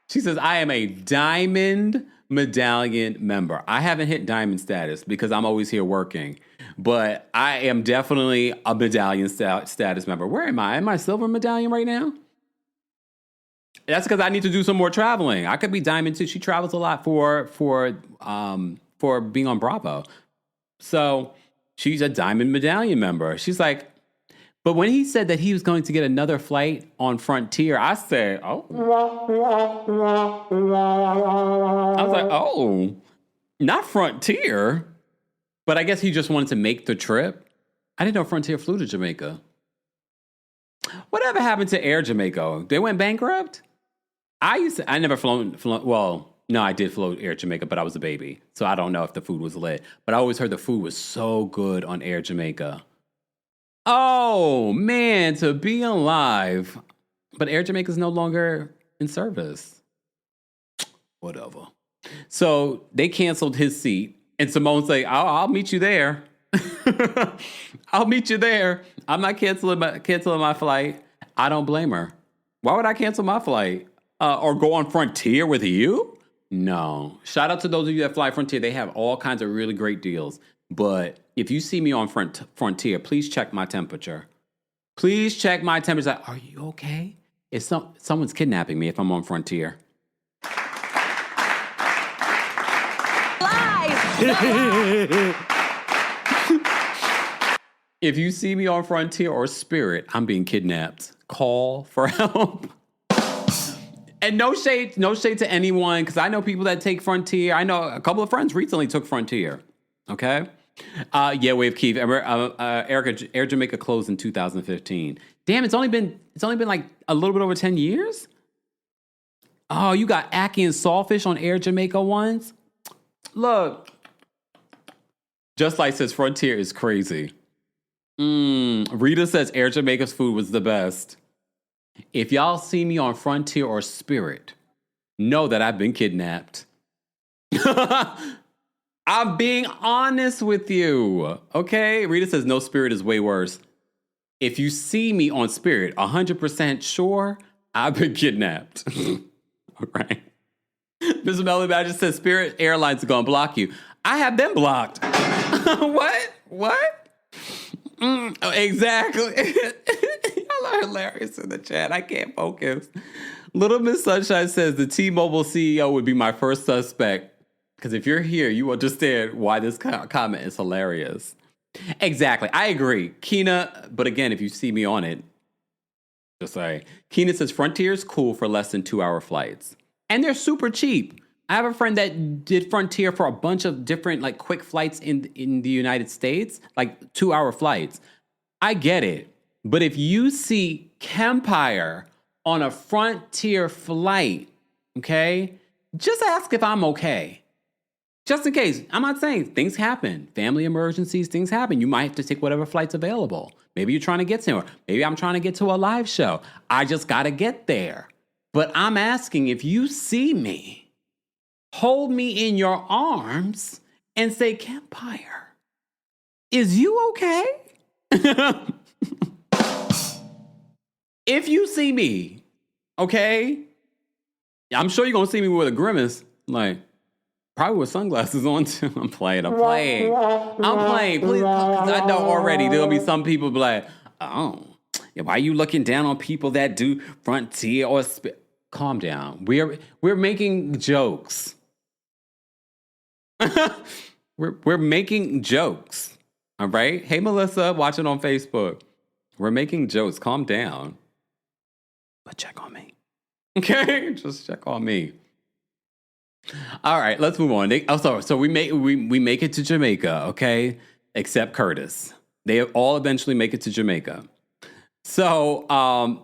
She says, I am a Diamond Medallion member. I haven't hit Diamond status because I'm always here working, but I am definitely a Medallion status member. Where am I? Am I Silver Medallion right now? That's because I need to do some more traveling. I could be Diamond too. She travels a lot for being on Bravo. So she's a Diamond Medallion member. She's like, but when he said that he was going to get another flight on Frontier, I said, oh. I was like, oh, not Frontier. But I guess he just wanted to make the trip. I didn't know Frontier flew to Jamaica. Whatever happened to Air Jamaica? They went bankrupt? I never flown, well, no, I did float Air Jamaica, but I was a baby. So I don't know if the food was lit. But I always heard the food was so good on Air Jamaica. Oh, man, to be alive. But Air Jamaica is no longer in service. Whatever. So they canceled his seat. And Simone's like, I'll meet you there. I'll meet you there. I'm not canceling my flight. I don't blame her. Why would I cancel my flight? Or go on Frontier with you? No. Shout out to those of you that fly Frontier. They have all kinds of really great deals. But if you see me on Frontier, please check my temperature. Please check my temperature. Like, are you okay? If someone's kidnapping me if I'm on Frontier. Lies! If you see me on Frontier or Spirit, I'm being kidnapped. Call for help. And no shade to anyone, because I know people that take Frontier. I know a couple of friends recently took Frontier. Okay? Yeah, Wave Keith. Air Jamaica closed in 2015. Damn, it's only been like a little bit over 10 years? Oh, you got ackee and sawfish on Air Jamaica once? Look. Just like says Frontier is crazy. Rita says Air Jamaica's food was the best. If y'all see me on Frontier or Spirit, know that I've been kidnapped. I'm being honest with you. Okay? Rita says no, Spirit is way worse. If you see me on Spirit, 100% sure I've been kidnapped. All right. Mr. Melody Badger says Spirit Airlines are going to block you. I have been blocked. What? Exactly. Y'all are hilarious in the chat. I can't focus. Little Miss Sunshine says the T-Mobile CEO would be my first suspect. Because if you're here, you understand why this comment is hilarious. Exactly. I agree. Keena, but again, if you see me on it, just say. Keena says Frontier is cool for less than 2-hour flights. And they're super cheap. I have a friend that did Frontier for a bunch of different like quick flights in the United States, like 2-hour flights. I get it. But if you see Kempire on a Frontier flight, okay, just ask if I'm okay. Just in case. I'm not saying things happen. Family emergencies, things happen. You might have to take whatever flight's available. Maybe you're trying to get somewhere. Maybe I'm trying to get to a live show. I just got to get there. But I'm asking if you see me, hold me in your arms and say, Kempire, is you okay? If you see me, okay, I'm sure you're going to see me with a grimace, like, probably with sunglasses on too. I'm playing. Please, because I know already there'll be some people be like, oh, yeah, why are you looking down on people that do Frontier or Calm down. We're making jokes. we're making jokes. All right? Hey, Melissa, watching on Facebook. We're making jokes. Calm down. But check on me. Okay? Just check on me. All right, let's move on. So we make it to Jamaica, okay? Except Curtis. They all eventually make it to Jamaica. So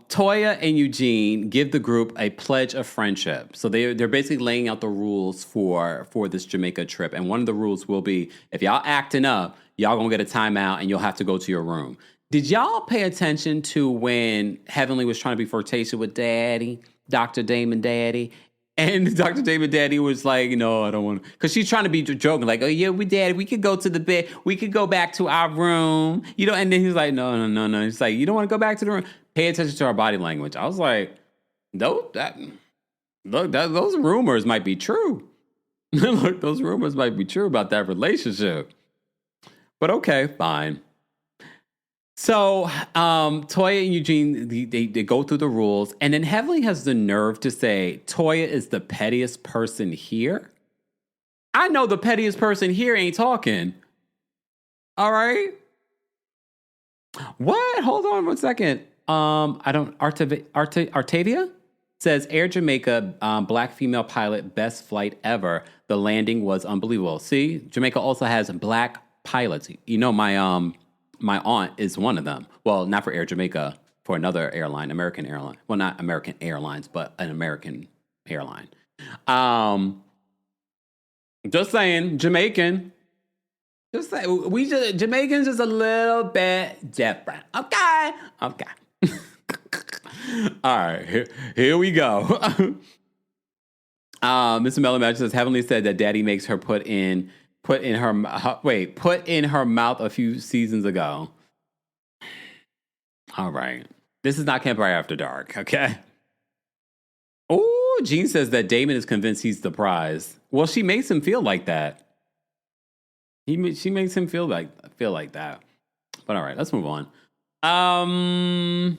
Toya and Eugene give the group a pledge of friendship. So they're basically laying out the rules for this Jamaica trip. And one of the rules will be, if y'all acting up, y'all gonna get a timeout and you'll have to go to your room. Did y'all pay attention to when Heavenly was trying to be flirtatious with Daddy, Dr. Damon Daddy? And Dr. Damon Daddy was like, no, I don't want to. Because she's trying to be joking, like, oh, yeah, we could go to the bed. We could go back to our room. And then he's like, no. He's like, you don't want to go back to the room? Pay attention to our body language. I was like, those rumors might be true. Look, those rumors might be true about that relationship. But okay, fine. So Toya and Eugene, they go through the rules, and then Heavenly has the nerve to say Toya is the pettiest person here. I know the pettiest person here ain't talking. All right. What? Hold on 1 second. Artavia says Air Jamaica, black female pilot, best flight ever. The landing was unbelievable. See, Jamaica also has black pilots. You know, my aunt is one of them. Well, not for Air Jamaica, for another airline, American airline. Well, not American Airlines, but an American airline. Just saying, Jamaican. Just saying, Jamaicans is a little bit different. Okay. All right, here we go. Mr. Mellow says Heavenly said that Daddy makes her put in her mouth a few seasons ago. All right. This is not Kempire After Dark, okay? Oh, Gene says that Damon is convinced he's the prize. Well, she makes him feel like that. She makes him feel like that. But all right, let's move on. So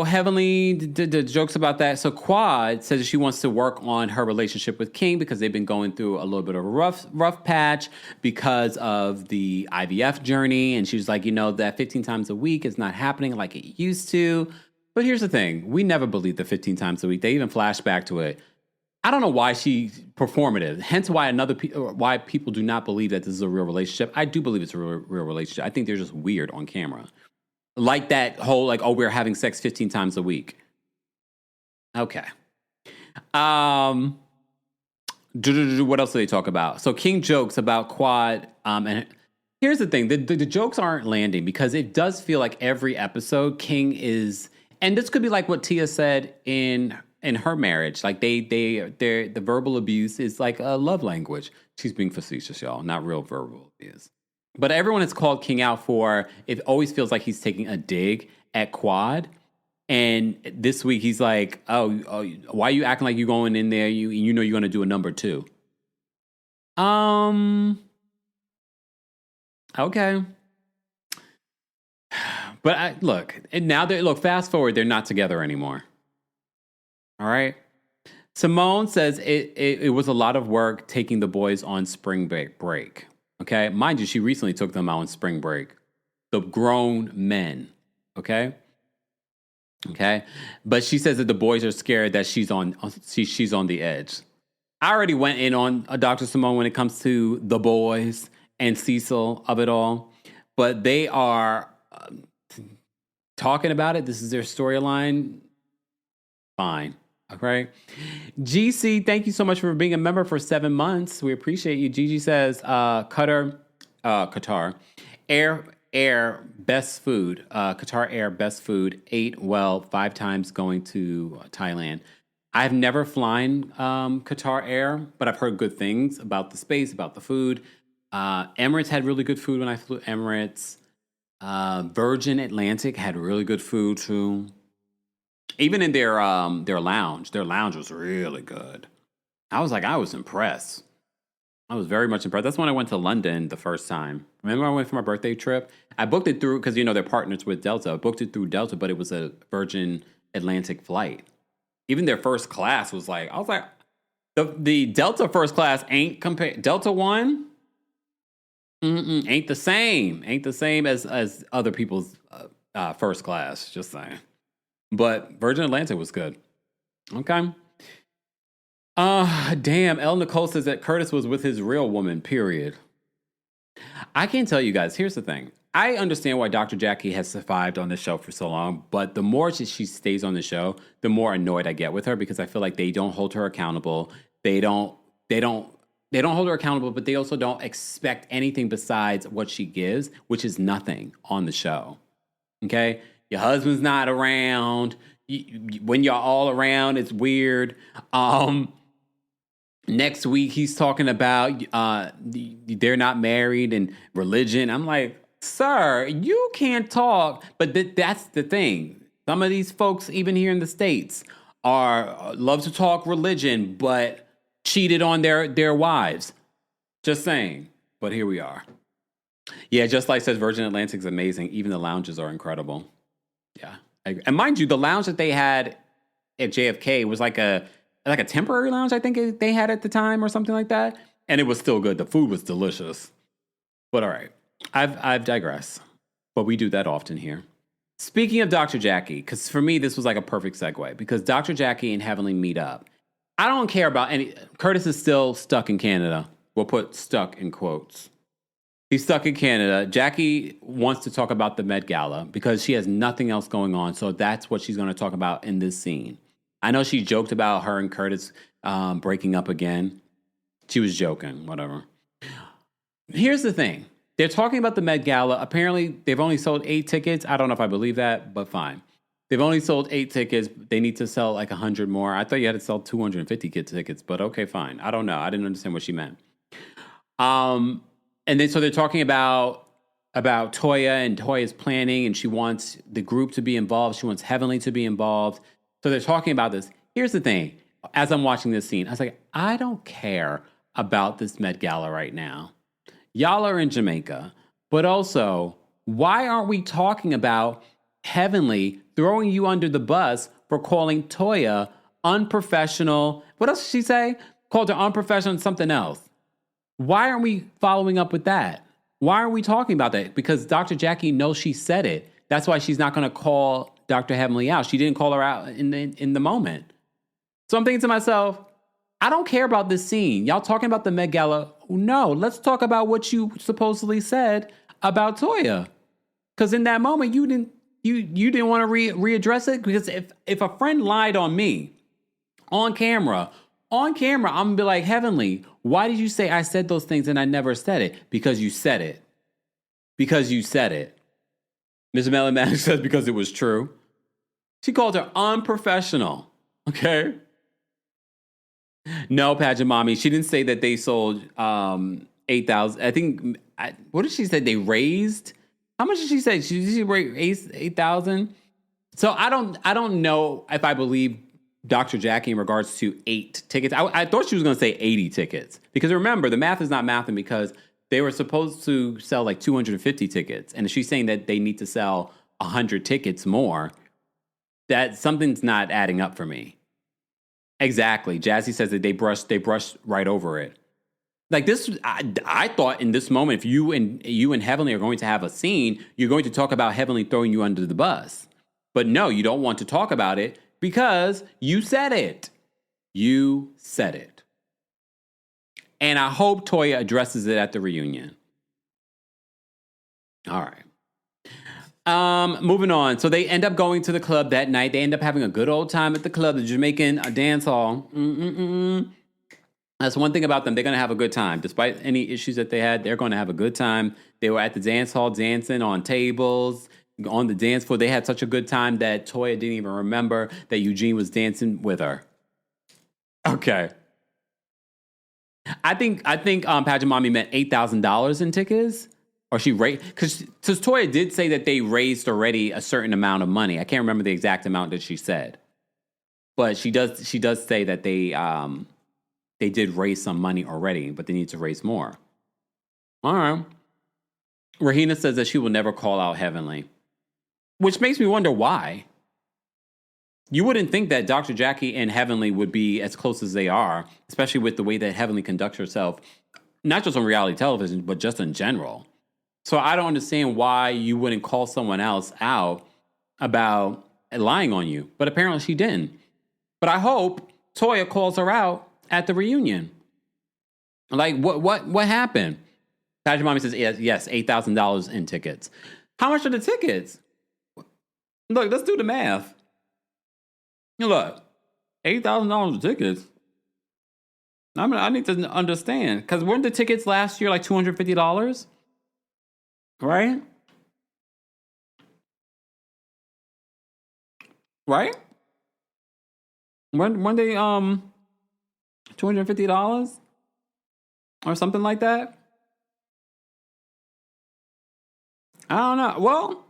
Heavenly did jokes about that. So Quad says she wants to work on her relationship with King because they've been going through a little bit of a rough patch because of the IVF journey. And she was like, that 15 times a week is not happening like it used to. But here's the thing. We never believed the 15 times a week. They even flashed back to it. I don't know why she's performative. Hence why why people do not believe that this is a real relationship. I do believe it's a real relationship. I think they're just weird on camera. Like that whole, we're having sex 15 times a week. Okay. What else do they talk about? So King jokes about Quad. And here's the thing. The jokes aren't landing because it does feel like every episode King is, and this could be like what Tia said in her marriage. Like the verbal abuse is like a love language. She's being facetious, y'all. Not real verbal abuse. But everyone has called King out for, it always feels like he's taking a dig at Quad. And this week he's like, oh, why are you acting like you're going in there? You know you're going to do a number 2. Okay. But fast forward, they're not together anymore. All right. Simone says it was a lot of work taking the boys on spring break. Okay. Mind you, she recently took them out on spring break. The grown men. Okay. Okay. But she says that the boys are scared that she's on the edge. I already went in on Dr. Simone when it comes to the boys and Cecil of it all. But they are talking about it. This is their storyline. Fine. Okay. GC, thank you so much for being a member for 7 months. We appreciate you. Gigi says, Qatar, Air, best food. Qatar Air, best food. ate well 5 times going to Thailand. I've never flown Qatar Air, but I've heard good things about the space, about the food. Emirates had really good food when I flew Emirates. Virgin Atlantic had really good food too. Even in their lounge was really good. I was impressed. I was very much impressed. That's when I went to London the first time. Remember I went for my birthday trip? I booked it through, because they're partners with Delta. I booked it through Delta, but it was a Virgin Atlantic flight. Even their first class was I was like, the Delta first class ain't compared. Delta One ain't the same. Ain't the same as other people's first class. Just saying. But Virgin Atlantic was good. Okay. Damn. El Nicole says that Curtis was with his real woman, period. I can't tell you guys. Here's the thing. I understand why Dr. Jackie has survived on this show for so long, but the more she stays on the show, the more annoyed I get with her, because I feel like they don't hold her accountable. They don't hold her accountable, but they also don't expect anything besides what she gives, which is nothing on the show. Okay? Your husband's not around. When y'all all around, it's weird. Next week, he's talking about they're not married and religion. I'm like, sir, you can't talk. But that's the thing. Some of these folks, even here in the States, love to talk religion, but cheated on their wives. Just saying. But here we are. Yeah, just like says Virgin Atlantic's amazing. Even the lounges are incredible. Yeah. And mind you, the lounge that they had at JFK was like a temporary lounge, I think they had at the time or something like that. And it was still good. The food was delicious. But all right, I've digressed. But we do that often here. Speaking of Dr. Jackie, because for me, this was like a perfect segue, because Dr. Jackie and Heavenly meet up. I don't care about any... Curtis is still stuck in Canada. We'll put stuck in quotes. He's stuck in Canada. Jackie wants to talk about the Met Gala because she has nothing else going on. So that's what she's going to talk about in this scene. I know she joked about her and Curtis breaking up again. She was joking, whatever. Here's the thing. They're talking about the Met Gala. Apparently, they've only sold 8 tickets. I don't know if I believe that, but fine. They've only sold 8 tickets. They need to sell like 100 more. I thought you had to sell 250 tickets, but okay, fine. I don't know. I didn't understand what she meant. And then so they're talking about Toya, and Toya's planning, and she wants the group to be involved. She wants Heavenly to be involved. So they're talking about this. Here's the thing. As I'm watching this scene, I was like, I don't care about this Met Gala right now. Y'all are in Jamaica, but also why aren't we talking about Heavenly throwing you under the bus for calling Toya unprofessional? What else did she say? Called her unprofessional and something else. Why aren't we following up with that? Why aren't we talking about that? Because Dr. Jackie knows she said it. That's why she's not going to call Dr. Heavenly out. She didn't call her out in the moment. So I'm thinking to myself, I don't care about this scene. Y'all talking about the Met Gala? No, let's talk about what you supposedly said about Toya. Because in that moment, you didn't want to readdress it. Because if a friend lied on me on camera, I'm gonna be like, Heavenly, why did you say I said those things and I never said it? Because you said it. Because you said it. Mr. Melly says because it was true. She called her unprofessional. Okay. No, Pageant Mommy. She didn't say that they sold 8,000. I think, what did she say? They raised? How much did she say? She raised 8,000? So I don't know if I believe Dr. Jackie in regards to 8 tickets. I thought she was going to say 80 tickets. Because remember, the math is not mathing because they were supposed to sell like 250 tickets. And she's saying that they need to sell 100 tickets more. That something's not adding up for me. Exactly. Jazzy says that they brushed right over it. Like this, I thought in this moment, if you and Heavenly are going to have a scene, you're going to talk about Heavenly throwing you under the bus. But no, you don't want to talk about it because you said it. You said it. And I hope Toya addresses it at the reunion. All right. Moving on. So they end up going to the club that night. They end up having a good old time at the club, the Jamaican dance hall. That's one thing about them. They're going to have a good time. Despite any issues that they had, they're going to have a good time. They were at the dance hall dancing on tables, on the dance floor. They had such a good time that Toya didn't even remember that Eugene was dancing with her. Okay. I think Pageant Mommy meant $8,000 in tickets. Or she raised, because Toya did say that they raised already a certain amount of money. I can't remember the exact amount that she said, but she does say that they did raise some money already, but they need to raise more. All right. Rahina says that she will never call out Heavenly, which makes me wonder why. You wouldn't think that Dr. Jackie and Heavenly would be as close as they are, especially with the way that Heavenly conducts herself, not just on reality television, but just in general. So I don't understand why you wouldn't call someone else out about lying on you. But apparently she didn't. But I hope Toya calls her out at the reunion. Like, what happened? Pageant Mommy says, yes, $8,000 in tickets. How much are the tickets? Look, let's do the math. Look, $8,000 of tickets. I need to understand. Because weren't the tickets last year like $250? Right? Right? When they $250 or something like that? I don't know. Well,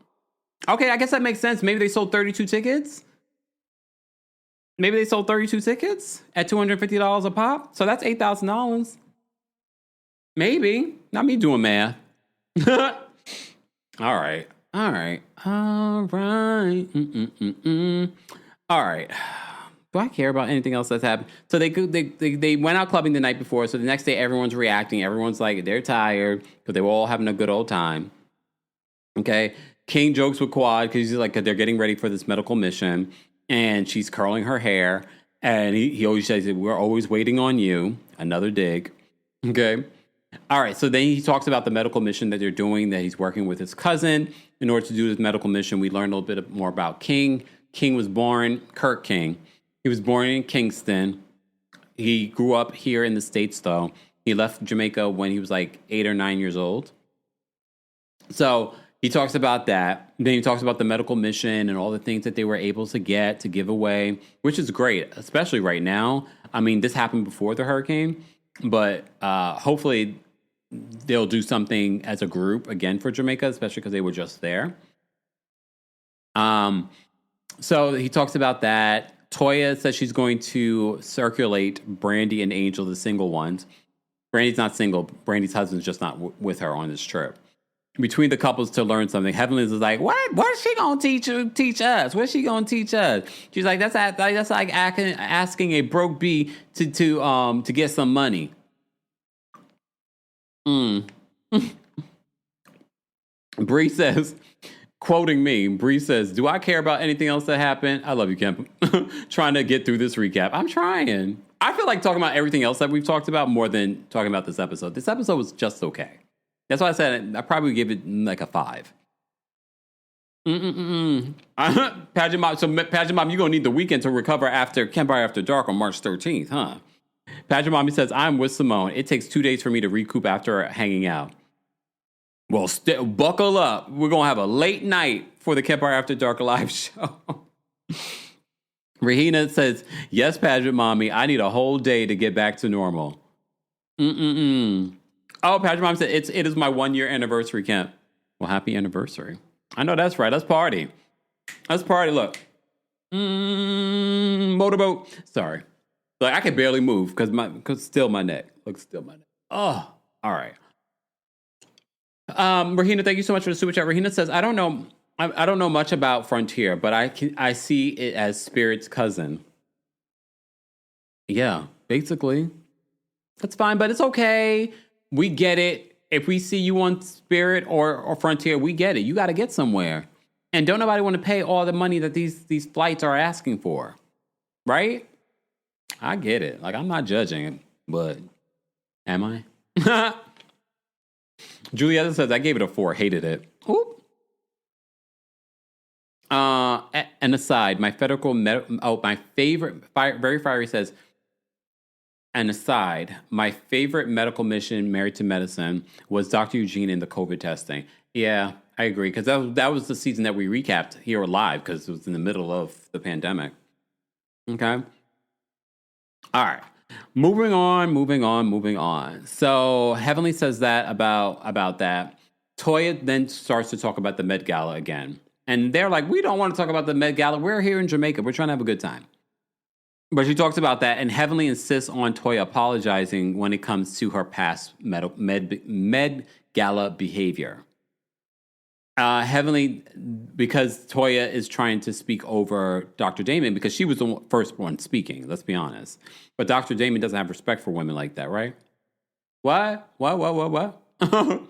okay, I guess that makes sense. Maybe they sold 32 tickets. Maybe they sold 32 tickets at $250 a pop. So that's $8,000. Maybe. Not me doing math. All right. All right. All right. Do I care about anything else that's happened? So they went out clubbing the night before. So the next day, everyone's reacting. Everyone's like, they're tired because they were all having a good old time. Okay. King jokes with Quad because he's like, they're getting ready for this medical mission. And she's curling her hair. And he always says, we're always waiting on you. Another dig. Okay. All right, so then he talks about the medical mission that they're doing, that he's working with his cousin in order to do this medical mission. We learned a little bit more about King. King was born, Kirk King. He was born in Kingston. He grew up here in the States, though. He left Jamaica when he was like 8 or 9 years old. So he talks about that. Then he talks about the medical mission and all the things that they were able to get, to give away, which is great, especially right now. I mean, this happened before the hurricane. But hopefully they'll do something as a group again for Jamaica, especially because they were just there. So he talks about that. Toya says she's going to circulate Brandy and Angel, the single ones. Brandy's not single. Brandy's husband's just not with her on this trip. between the couples to learn something. Heavenly is like, what? What's she gonna teach us? What's she gonna teach us? She's like, that's like asking a broke bee to get some money. Bree says, quoting me, Bree says, do I care about anything else that happened? I love you, Kemp. Trying to get through this recap. I'm trying. I feel like talking about everything else that we've talked about more than talking about this episode. This episode was just okay. That's why I said I probably give it like a 5. Pageant Mom, so Pageant Mom, you're going to need the weekend to recover after Kempire After Dark on March 13th, huh? Pageant Mommy says, I'm with Simone. It takes 2 days for me to recoup after hanging out. Well, buckle up. We're going to have a late night for the Kempire After Dark live show. Rahina says, yes, Pageant Mommy, I need a whole day to get back to normal. Oh, Pageant Mom said, it is my 1-year anniversary, Kemp. Well, happy anniversary. I know that's right. Let's party. Let's party. Look. Motorboat. Sorry. Like, I can barely move because still my neck. Look, still my neck. Oh, all right. Rahina, thank you so much for the super chat. Rahina says, I don't know much about Frontier, but I see it as Spirit's cousin. Yeah, basically. That's fine, but it's okay. We get it. If we see you on Spirit or Frontier, we get it. You got to get somewhere. And don't nobody want to pay all the money that these flights are asking for. Right? I get it. Like, I'm not judging, but am I? Julietta says, I gave it a 4. Hated it. Oop. An aside, my favorite, Very Fiery says, an aside, my favorite medical mission, Married to Medicine, was Dr. Eugene in the COVID testing. Yeah, I agree, because that was the season that we recapped here live, because it was in the middle of the pandemic. Okay? All right. Moving on. So Heavenly says that about that. Toya then starts to talk about the Met Gala again. And they're like, we don't want to talk about the Met Gala. We're here in Jamaica. We're trying to have a good time. But she talks about that, and Heavenly insists on Toya apologizing when it comes to her past Med Gala behavior. Heavenly, because Toya is trying to speak over Dr. Damon, because she was the first one speaking, let's be honest. But Dr. Damon doesn't have respect for women like that, right? What? All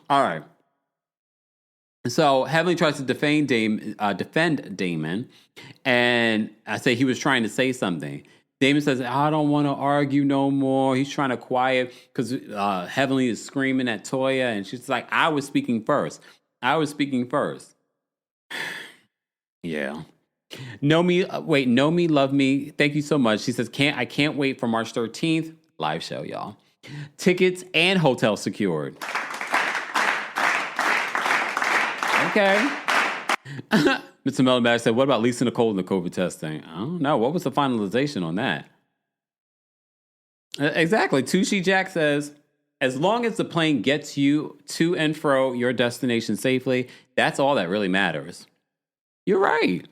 right. So Heavenly tries to defend Damon, and I say he was trying to say something. Damon says, I don't want to argue no more. He's trying to quiet because Heavenly is screaming at Toya, and she's like, I was speaking first. Yeah. Know me, love me. Thank you so much. She says, I can't wait for March 13th. Live show, y'all. Tickets and hotel secured. Okay. Mr. Mellenbach said, what about Lisa Nicole and the COVID testing? I don't know. What was the finalization on that? Exactly. Tushi Jack says, as long as the plane gets you to and fro your destination safely, that's all that really matters. You're right.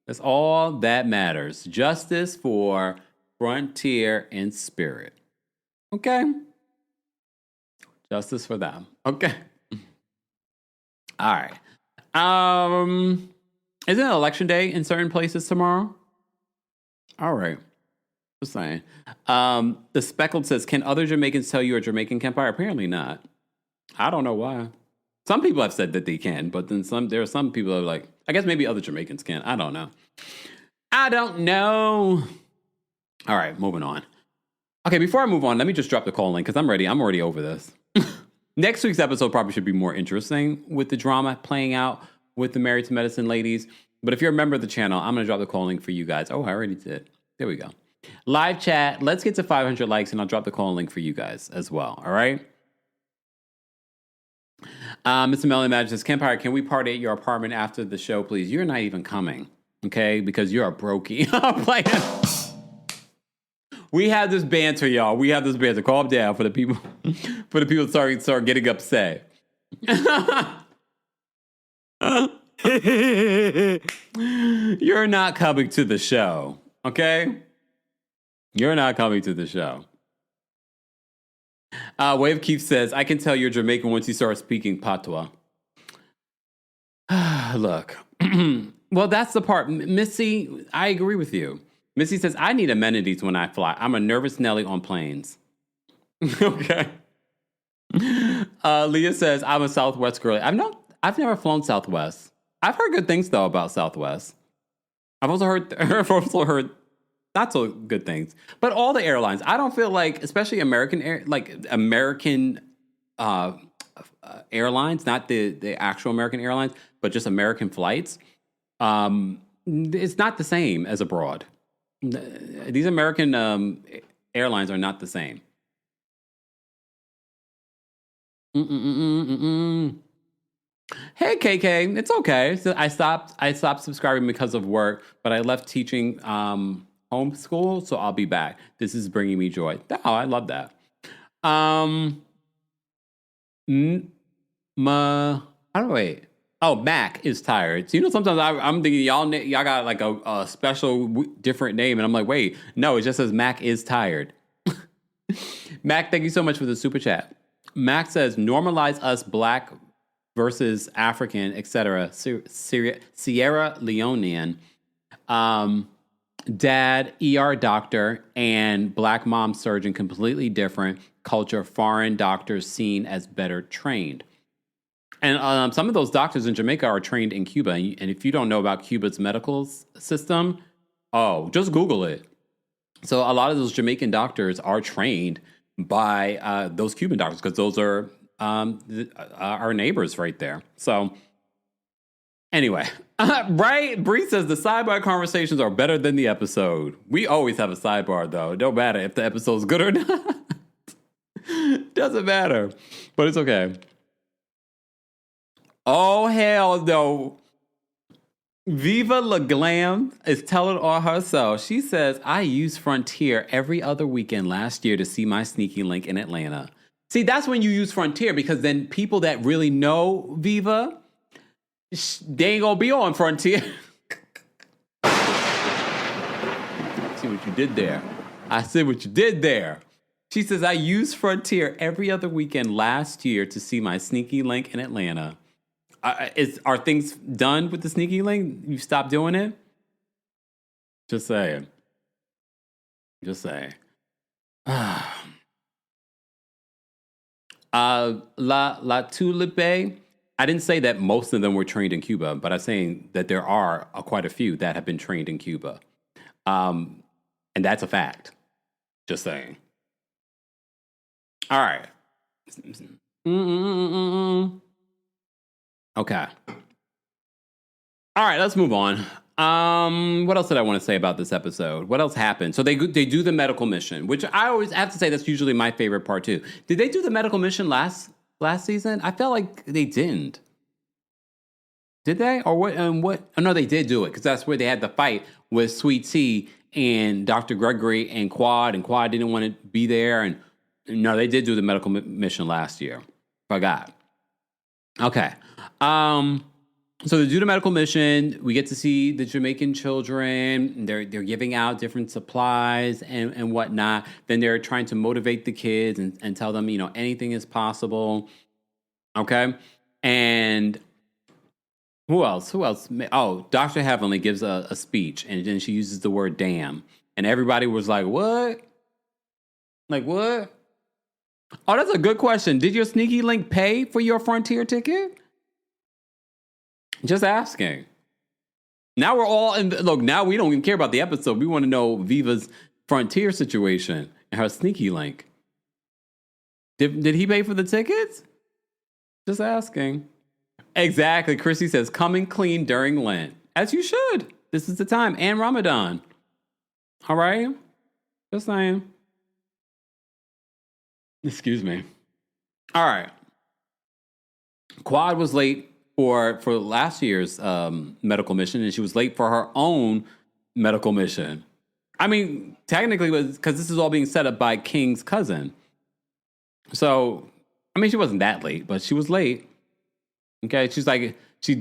That's all that matters. Justice for Frontier and Spirit. Okay? Justice for them. Okay. All right. Isn't it election day in certain places tomorrow? All right. Just saying. The Speckled says, can other Jamaicans tell you a Jamaican Kempire? Apparently not. I don't know why. Some people have said that they can, but then there are some people that are like, I guess maybe other Jamaicans can. I don't know. All right, moving on. Okay, before I move on, let me just drop the call link because I'm ready. I'm already over this. Next week's episode probably should be more interesting with the drama playing out with the Married to Medicine ladies. But if you're a member of the channel, I'm going to drop the call link for you guys. Oh, I already did. There we go. Live chat. Let's get to 500 likes, and I'll drop the call link for you guys as well. All right? Mr. Melon Magic says, Kempire, can we party at your apartment after the show, please? You're not even coming, okay? Because you're a brokey. I'm playing. We have this banter, y'all. Calm down for the people. For the people that start getting upset. You're not coming to the show, okay? You're not coming to the show. Wave Keith says, I can tell you're Jamaican once you start speaking patois. Look, well, that's the part. Missy, I agree with you. Missy says, I need amenities when I fly. I'm a nervous Nelly on planes. Okay. Leah says, I'm a Southwest girl. I've never flown Southwest. I've heard good things, though, about Southwest. I've also heard not so good things. But all the airlines, I don't feel like, especially American airlines, not the actual American airlines, but just American flights, it's not the same as abroad. These American airlines are not the same. Hey KK, it's okay. So I stopped subscribing because of work, but I left teaching homeschool, so I'll be back. This is bringing me joy. Oh, I love that. I don't know. Wait. Oh, Mac is tired. So, sometimes I'm thinking y'all got like a special different name, and I'm like, wait, no, it just says Mac is tired. Mac, thank you so much for the super chat. Mac says, normalize us black versus African, etc. Sierra Leonean. Dad, ER doctor, and black mom surgeon, completely different culture. Foreign doctors seen as better trained. And some of those doctors in Jamaica are trained in Cuba. And if you don't know about Cuba's medical system, just Google it. So a lot of those Jamaican doctors are trained by those Cuban doctors because those are our neighbors right there. So anyway, right? Bree says the sidebar conversations are better than the episode. We always have a sidebar, though. No matter if the episode's good or not. Doesn't matter. But it's okay. Oh, hell no. Viva La Glam is telling on herself. She says, I used Frontier every other weekend last year to see my sneaky link in Atlanta. See, that's when you use Frontier, because then people that really know Viva, they ain't gonna be on Frontier. See what you did there. I said what you did there. She says, I used Frontier every other weekend last year to see my sneaky link in Atlanta. Are things done with the sneaky link? You stopped doing it? Just saying. La Tulipe. I didn't say that most of them were trained in Cuba, but I'm saying that there are quite a few that have been trained in Cuba. And that's a fact. Just saying. All right. Okay. All right, let's move on. What else did I want to say about this episode? What else happened? So they do the medical mission, which I always have to say that's usually my favorite part too. Did they do the medical mission last season? I felt like they didn't. Did they? Or what? What? Oh, no, they did do it because that's where they had the fight with Sweet Tea and Dr. Gregory and Quad didn't want to be there. And no, they did do the medical mission last year. Forgot. Okay. So they do the medical mission. We get to see the Jamaican children. They're giving out different supplies and whatnot. Then they're trying to motivate the kids and tell them, anything is possible. Okay. And who else? Oh, Dr. Heavenly gives a speech, and then she uses the word damn. And everybody was like, what? Like, what? Oh, that's a good question. Did your sneaky link pay for your Frontier ticket? Just asking. Now we're all look, now we don't even care about the episode. We want to know Viva's Frontier situation and her sneaky link. Did he pay for the tickets? Just asking. Exactly. Chrissy says, coming clean during Lent. As you should. This is the time. And Ramadan. All right? Just saying. Excuse me. All right. Quad was late for last year's medical mission, and she was late for her own medical mission. I mean, technically, it was because this is all being set up by King's cousin. So, I mean, she wasn't that late, but she was late. Okay, she's like, she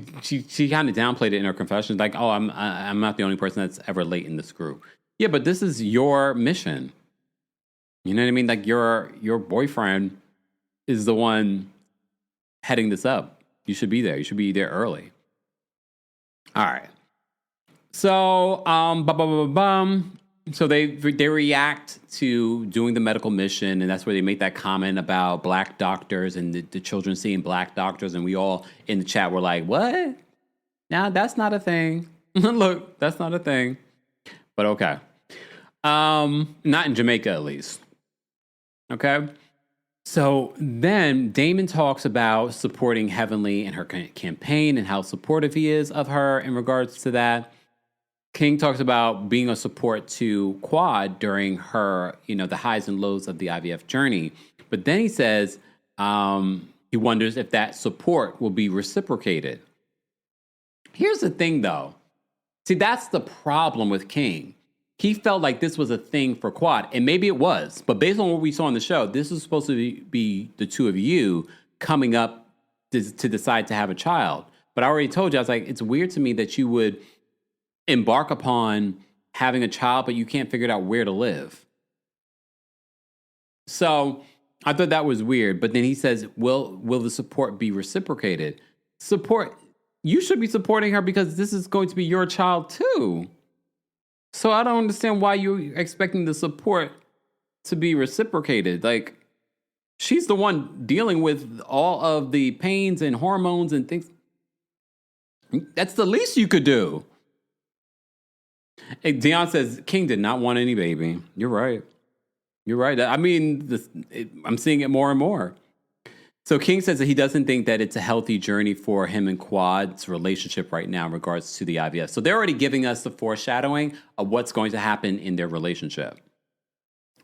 kind of downplayed it in her confession, like, oh, I'm not the only person that's ever late in this group. Yeah, but this is your mission. You know what I mean? Like your boyfriend is the one heading this up. You should be there. You should be there early. All right. So, So they react to doing the medical mission, and that's where they make that comment about black doctors and the children seeing black doctors, and we all in the chat were like, "What? Now that's not a thing." Look, that's not a thing. But okay, not in Jamaica at least. Okay. So then Damon talks about supporting Heavenly in her campaign and how supportive he is of her in regards to that. King talks about being a support to Quad during her, the highs and lows of the IVF journey. But then he says he wonders if that support will be reciprocated. Here's the thing, though. See, that's the problem with King. He felt like this was a thing for Quad, and maybe it was. But based on what we saw on the show, this is supposed to be the two of you coming up to decide to have a child. But I already told you, I was like, it's weird to me that you would embark upon having a child, but you can't figure out where to live. So I thought that was weird. But then he says, will the support be reciprocated? You should be supporting her because this is going to be your child too. So I don't understand why you're expecting the support to be reciprocated. Like, she's the one dealing with all of the pains and hormones and things. That's the least you could do. Dion says, King did not want any baby. You're right. You're right. I mean, I'm seeing it more and more. So King says that he doesn't think that it's a healthy journey for him and Quad's relationship right now in regards to the IVF. So they're already giving us the foreshadowing of what's going to happen in their relationship.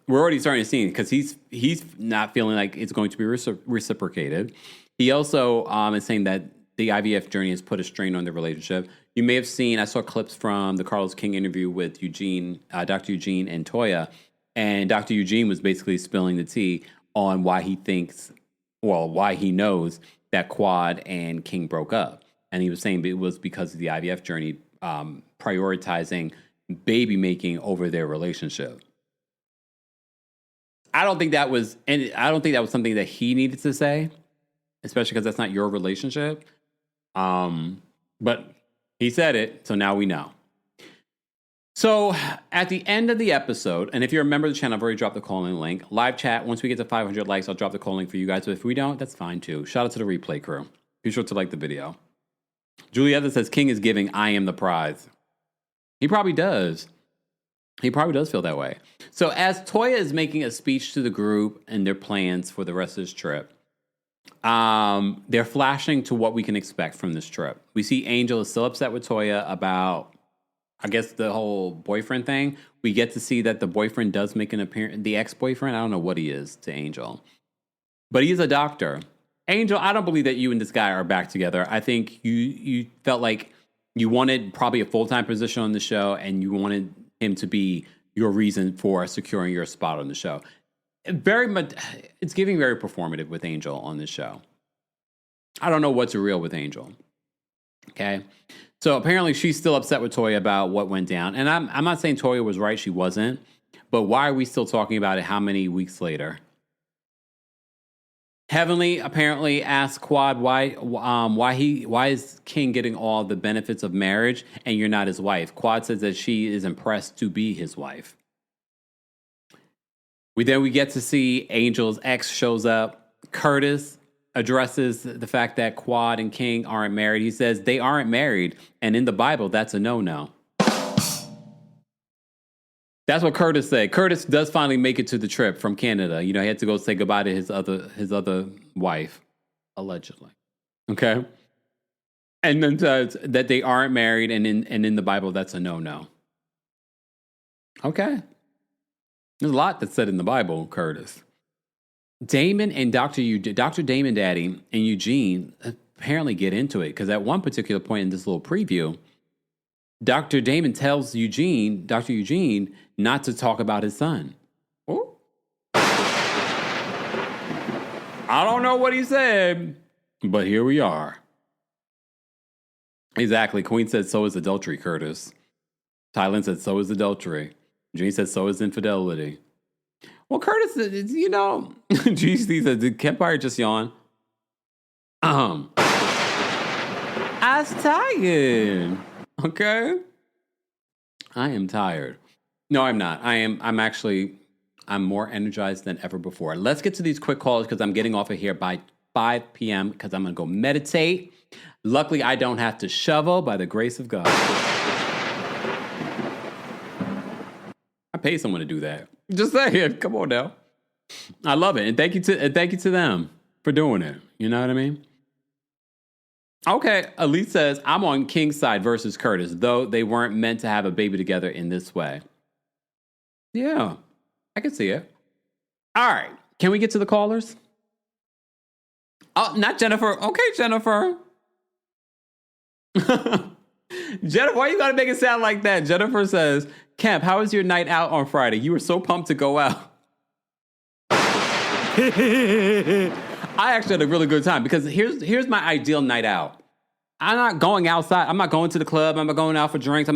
We're already starting to see it because he's not feeling like it's going to be reciprocated. He also is saying that the IVF journey has put a strain on the relationship. You may have seen, I saw clips from the Carlos King interview with Dr. Eugene and Toya, and Dr. Eugene was basically spilling the tea on why he knows that Quad and King broke up. And he was saying it was because of the IVF journey prioritizing baby making over their relationship. I don't think that was something that he needed to say, especially because that's not your relationship. But he said it, so now we know. So at the end of the episode, and if you're a member of the channel, I've already dropped the calling link. Live chat, once we get to 500 likes, I'll drop the calling link for you guys. But if we don't, that's fine too. Shout out to the replay crew. Be sure to like the video. Julietta says, King is giving, I am the prize. He probably does. He probably does feel that way. So as Toya is making a speech to the group and their plans for the rest of this trip, they're flashing to what we can expect from this trip. We see Angel is still upset with Toya about, I guess, the whole boyfriend thing. We get to see that the boyfriend does make an appearance. The ex-boyfriend, I don't know what he is to Angel. But he's a doctor. Angel, I don't believe that you and this guy are back together. I think you felt like you wanted probably a full-time position on the show, and you wanted him to be your reason for securing your spot on the show. Very much, it's giving very performative with Angel on this show. I don't know what's real with Angel. Okay. So apparently she's still upset with Toya about what went down. And I'm not saying Toya was right. She wasn't. But why are we still talking about it how many weeks later? Heavenly apparently asked Quad why is King getting all the benefits of marriage and you're not his wife? Quad says that she is impressed to be his wife. We get to see Angel's ex shows up. Curtis addresses the fact that Quad and King aren't married. He says they aren't married, and in the Bible, that's a no-no. That's what Curtis said. Curtis does finally make it to the trip from Canada. He had to go say goodbye to his other wife, allegedly. Okay? And then says that they aren't married, and in the Bible, that's a no-no. Okay. There's a lot that's said in the Bible, Curtis. Damon and Dr. Damon Daddy and Eugene apparently get into it because at one particular point in this little preview, Dr. Damon tells Dr. Eugene, not to talk about his son. Ooh. I don't know what he said, but here we are. Exactly. Queen said, so is adultery, Curtis. Tylen said, so is adultery. Eugene said, so is infidelity. Well, Curtis, GC said, did Kempire just yawn? I was tired. Okay. I am tired. No, I'm not. I'm more energized than ever before. Let's get to these quick calls because I'm getting off of here by 5 p.m. because I'm going to go meditate. Luckily, I don't have to shovel by the grace of God. I pay someone to do that. Just saying. Come on now. I love it. And thank you to them for doing it. You know what I mean? Okay, Elise says, I'm on King's side versus Curtis, though they weren't meant to have a baby together in this way. Yeah, I can see it. All right, can we get to the callers? Oh, not Jennifer. Okay, Jennifer. Jennifer, why you gotta make it sound like that? Jennifer says, Kemp, how was your night out on Friday? You were so pumped to go out. I actually had a really good time because here's my ideal night out. I'm not going outside. I'm not going to the club. I'm not going out for drinks.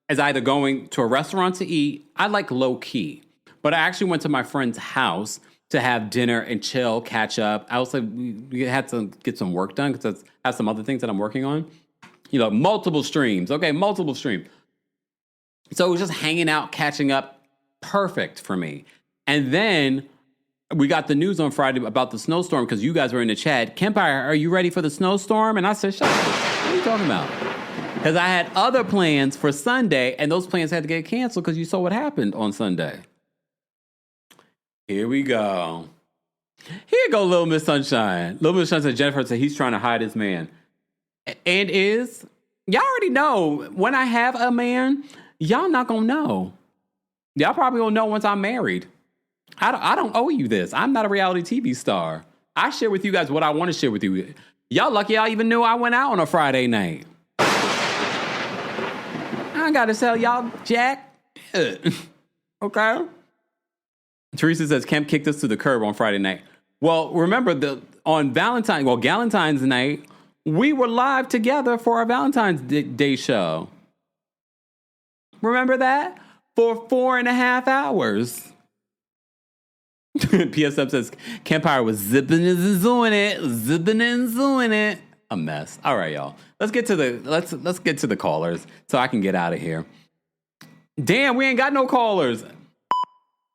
As either going to a restaurant to eat. I like low key. But I actually went to my friend's house to have dinner and chill, catch up. I also we had to get some work done because I have some other things that I'm working on. Multiple streams. Okay, multiple streams. So it was just hanging out, catching up. Perfect for me. And then we got the news on Friday about the snowstorm because you guys were in the chat. Kempire, are you ready for the snowstorm? And I said, shut up. What are you talking about? Because I had other plans for Sunday, and those plans had to get canceled because you saw what happened on Sunday. Here we go. Here go Little Miss Sunshine. Little Miss Sunshine, Jennifer said he's trying to hide his man. And y'all already know, when I have a man, y'all not going to know. Y'all probably will know once I'm married. I don't owe you this. I'm not a reality TV star. I share with you guys what I want to share with you. Y'all lucky y'all even knew I went out on a Friday night. I ain't got to tell y'all jack. Okay? Teresa says, Kemp kicked us to the curb on Friday night. Well, remember, on Galentine's night, we were live together for our Valentine's Day show. Remember that? For 4.5 hours. PSM says, Kempire was zipping and zooing it. A mess. All right, y'all. Let's get to the callers so I can get out of here. Damn, we ain't got no callers.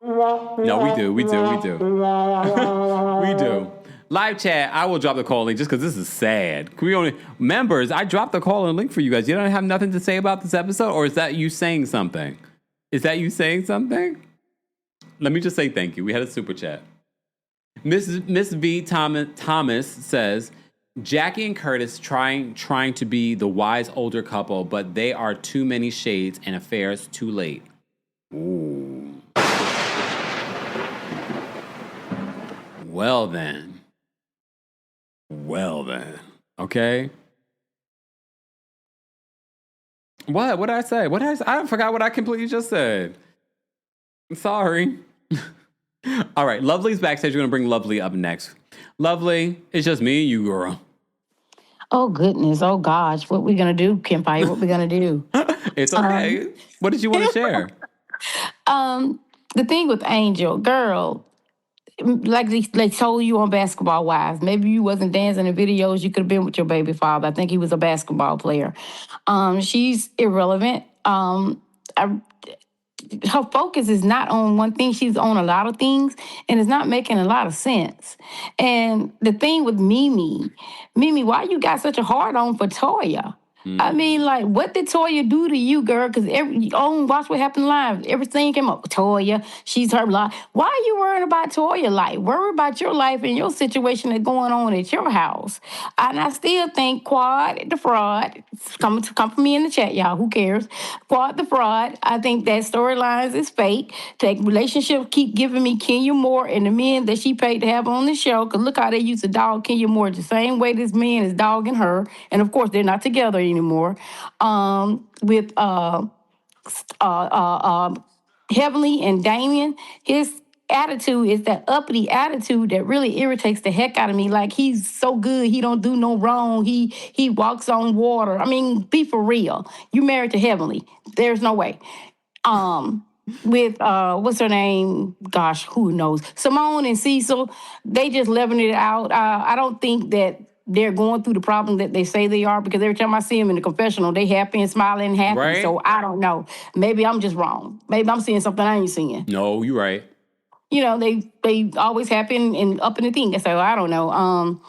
No, we do. We do. Live chat, I will drop the call link just because this is sad. Members, I dropped the call and link for you guys. You don't have nothing to say about this episode, or is that you saying something? Let me just say thank you. We had a super chat. Miss V. Thomas says, Jackie and Curtis trying to be the wise older couple, but they are too many shades and affairs too late. Ooh. Well then. Okay. What did I say? I forgot what I completely just said. I'm sorry. All right, Lovely's backstage. We're going to bring Lovely up next. Lovely, it's just me and you, girl. Oh, goodness. Oh, gosh. What we going to do, Kempire? What we going to do? It's okay. What did you want to share? The thing with Angel, girl, like they told you on Basketball Wives, maybe you wasn't dancing in videos. You could have been with your baby father. I think he was a basketball player. She's irrelevant. Her focus is not on one thing. She's on a lot of things, and it's not making a lot of sense. And the thing with Mimi, why you got such a hard on for Toya? I mean, like, what did Toya do to you, girl? Because watch what happened live. Everything came up. Toya, she's her life. Why are you worrying about Toya life? Worry about your life and your situation that's going on at your house. And I still think Quad the fraud. Come for me in the chat, y'all. Who cares? Quad the fraud. I think that storylines is fake. Take relationships keep giving me Kenya Moore and the men that she paid to have on the show. Because look how they used to dog Kenya Moore the same way this man is dogging her. And of course, they're not together anymore. With Heavenly and Damon, his attitude is that uppity attitude that really irritates the heck out of me. Like, he's so good, he don't do no wrong. He walks on water. I mean, be for real. You married to Heavenly. There's no way. with what's her name? Gosh, who knows? Simone and Cecil, they just leveling it out. I don't think that they're going through the problem that they say they are, because every time I see them in the confessional, they happy and smiling and happy. Right? So I don't know. Maybe I'm just wrong. Maybe I'm seeing something I ain't seeing. No, you're right. They always happy and up in the thing. So I don't know.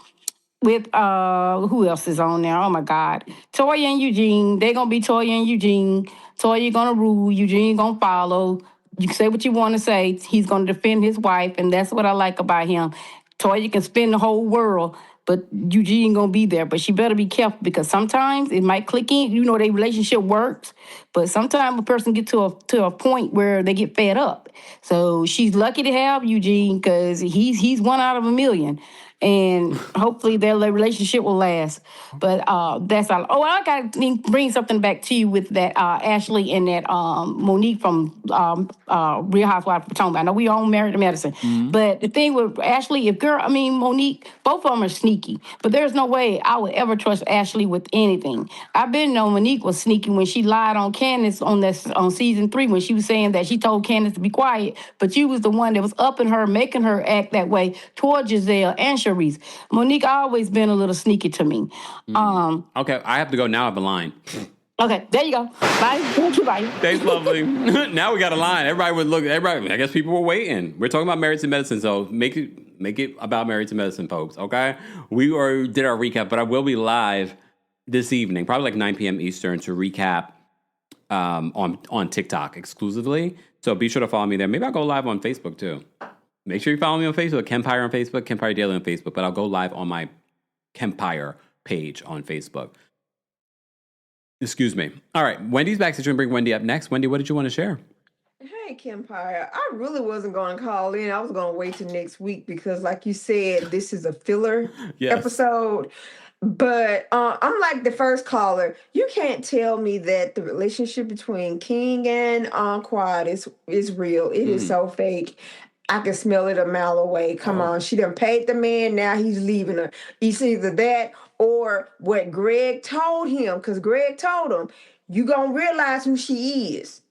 With who else is on there? Oh my God. Toya and Eugene. They're gonna be Toya and Eugene. Toya gonna rule, Eugene gonna follow. You can say what you want to say. He's gonna defend his wife, and that's what I like about him. Toya can spin the whole world, but Eugene gonna be there. But she better be careful, because sometimes it might click in. Their relationship works, but sometimes a person get to a point where they get fed up. So she's lucky to have Eugene, because he's one out of a million, and hopefully their relationship will last. But that's all. Oh, I got to bring something back to you with that Ashley and that Monique from Real Housewives of Potomac. I know we all married to medicine, but the thing with Ashley, Monique, both of them are sneaky. But there's no way I would ever trust Ashley with anything. I've been know Monique was sneaky when she lied on Candace on season 3, when she was saying that she told Candace to be quiet, but you was the one that was upping her, making her act that way toward Giselle and Sharice. Monique always been a little sneaky to me. Okay, I have to go now. I have a line. Okay, there you go. Bye. Thank you, bye. Thanks, lovely. Now we got a line. Everybody would look. Everybody. I guess people were waiting. We're talking about Married to Medicine, so make it about Married to Medicine, folks. Okay. We already did our recap, but I will be live this evening, probably like 9 p.m. Eastern, to recap on TikTok exclusively. So be sure to follow me there. Maybe I'll go live on Facebook too. Make sure you follow me on Facebook, Kempire on Facebook, Kempire Daily on Facebook. But I'll go live on my Kempire page on Facebook. Excuse me. All right. Wendy's back. So you're going to bring Wendy up next. Wendy, what did you want to share? Hey, Kempire. I really wasn't going to call in. I was going to wait till next week because, like you said, this is a filler episode. But I'm like the first caller. You can't tell me that the relationship between King and Quad is real. It is so fake. I can smell it a mile away. Come on. She done paid the man. Now he's leaving her. It's either that or what Greg told him. Because Greg told him, you going to realize who she is.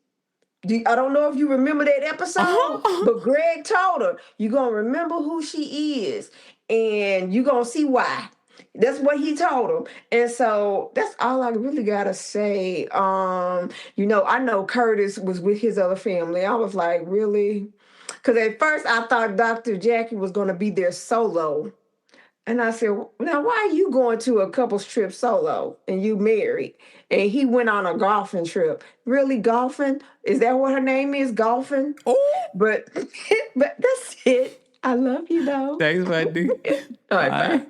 I don't know if you remember that episode, but Greg told her, you're going to remember who she is. And you're going to see why. That's what he told him. And so that's all I really got to say. I know Curtis was with his other family. I was like, really? Because at first I thought Dr. Jackie was going to be there solo. And I said, now, why are you going to a couple's trip solo and you married? And he went on a golfing trip. Really, golfing? Is that what her name is? Golfing? Oh. But that's it. I love you, though. Thanks, Wendy. All right,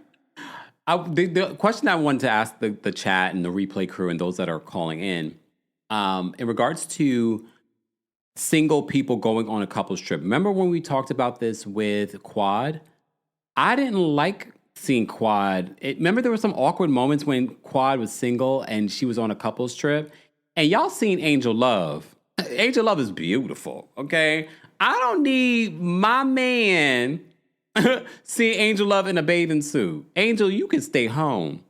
bye. The question I wanted to ask the chat and the replay crew and those that are calling in regards to single people going on a couple's trip. Remember when we talked about this with Quad? I didn't like seeing Quad. Remember there were some awkward moments when Quad was single and she was on a couple's trip? And y'all seen Angel Love. Angel Love is beautiful, okay? I don't need my man seeing Angel Love in a bathing suit. Angel, you can stay home.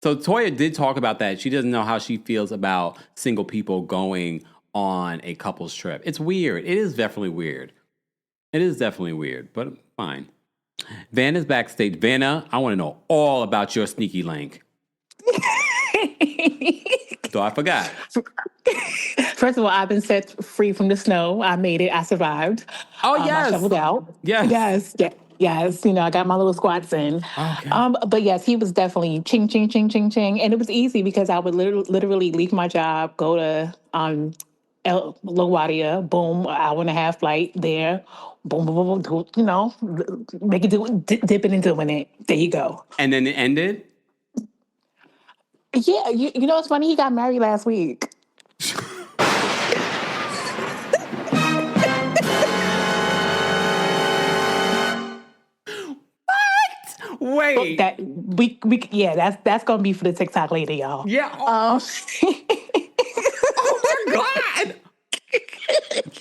So Toya did talk about that. She doesn't know how she feels about single people going on a couple's trip. It's weird. It is definitely weird. It is definitely weird, but fine. Vanna's backstage. Vanna, I want to know all about your sneaky link. So I forgot. First of all, I've been set free from the snow. I made it. I survived. Oh, yes. I shoveled out. Yes. Yes. I got my little squats in. Okay. But yes, he was definitely ching, ching, ching, ching, ching. And it was easy because I would literally leave my job, go to LaGuardia, boom, an hour and a half flight there. Boom, boom, boom, make it dipping and doing it. There you go. And then it ended? Yeah, you know, it's funny. He got married last week. Wait. That's gonna be for the TikTok later, y'all. Yeah. Oh my God.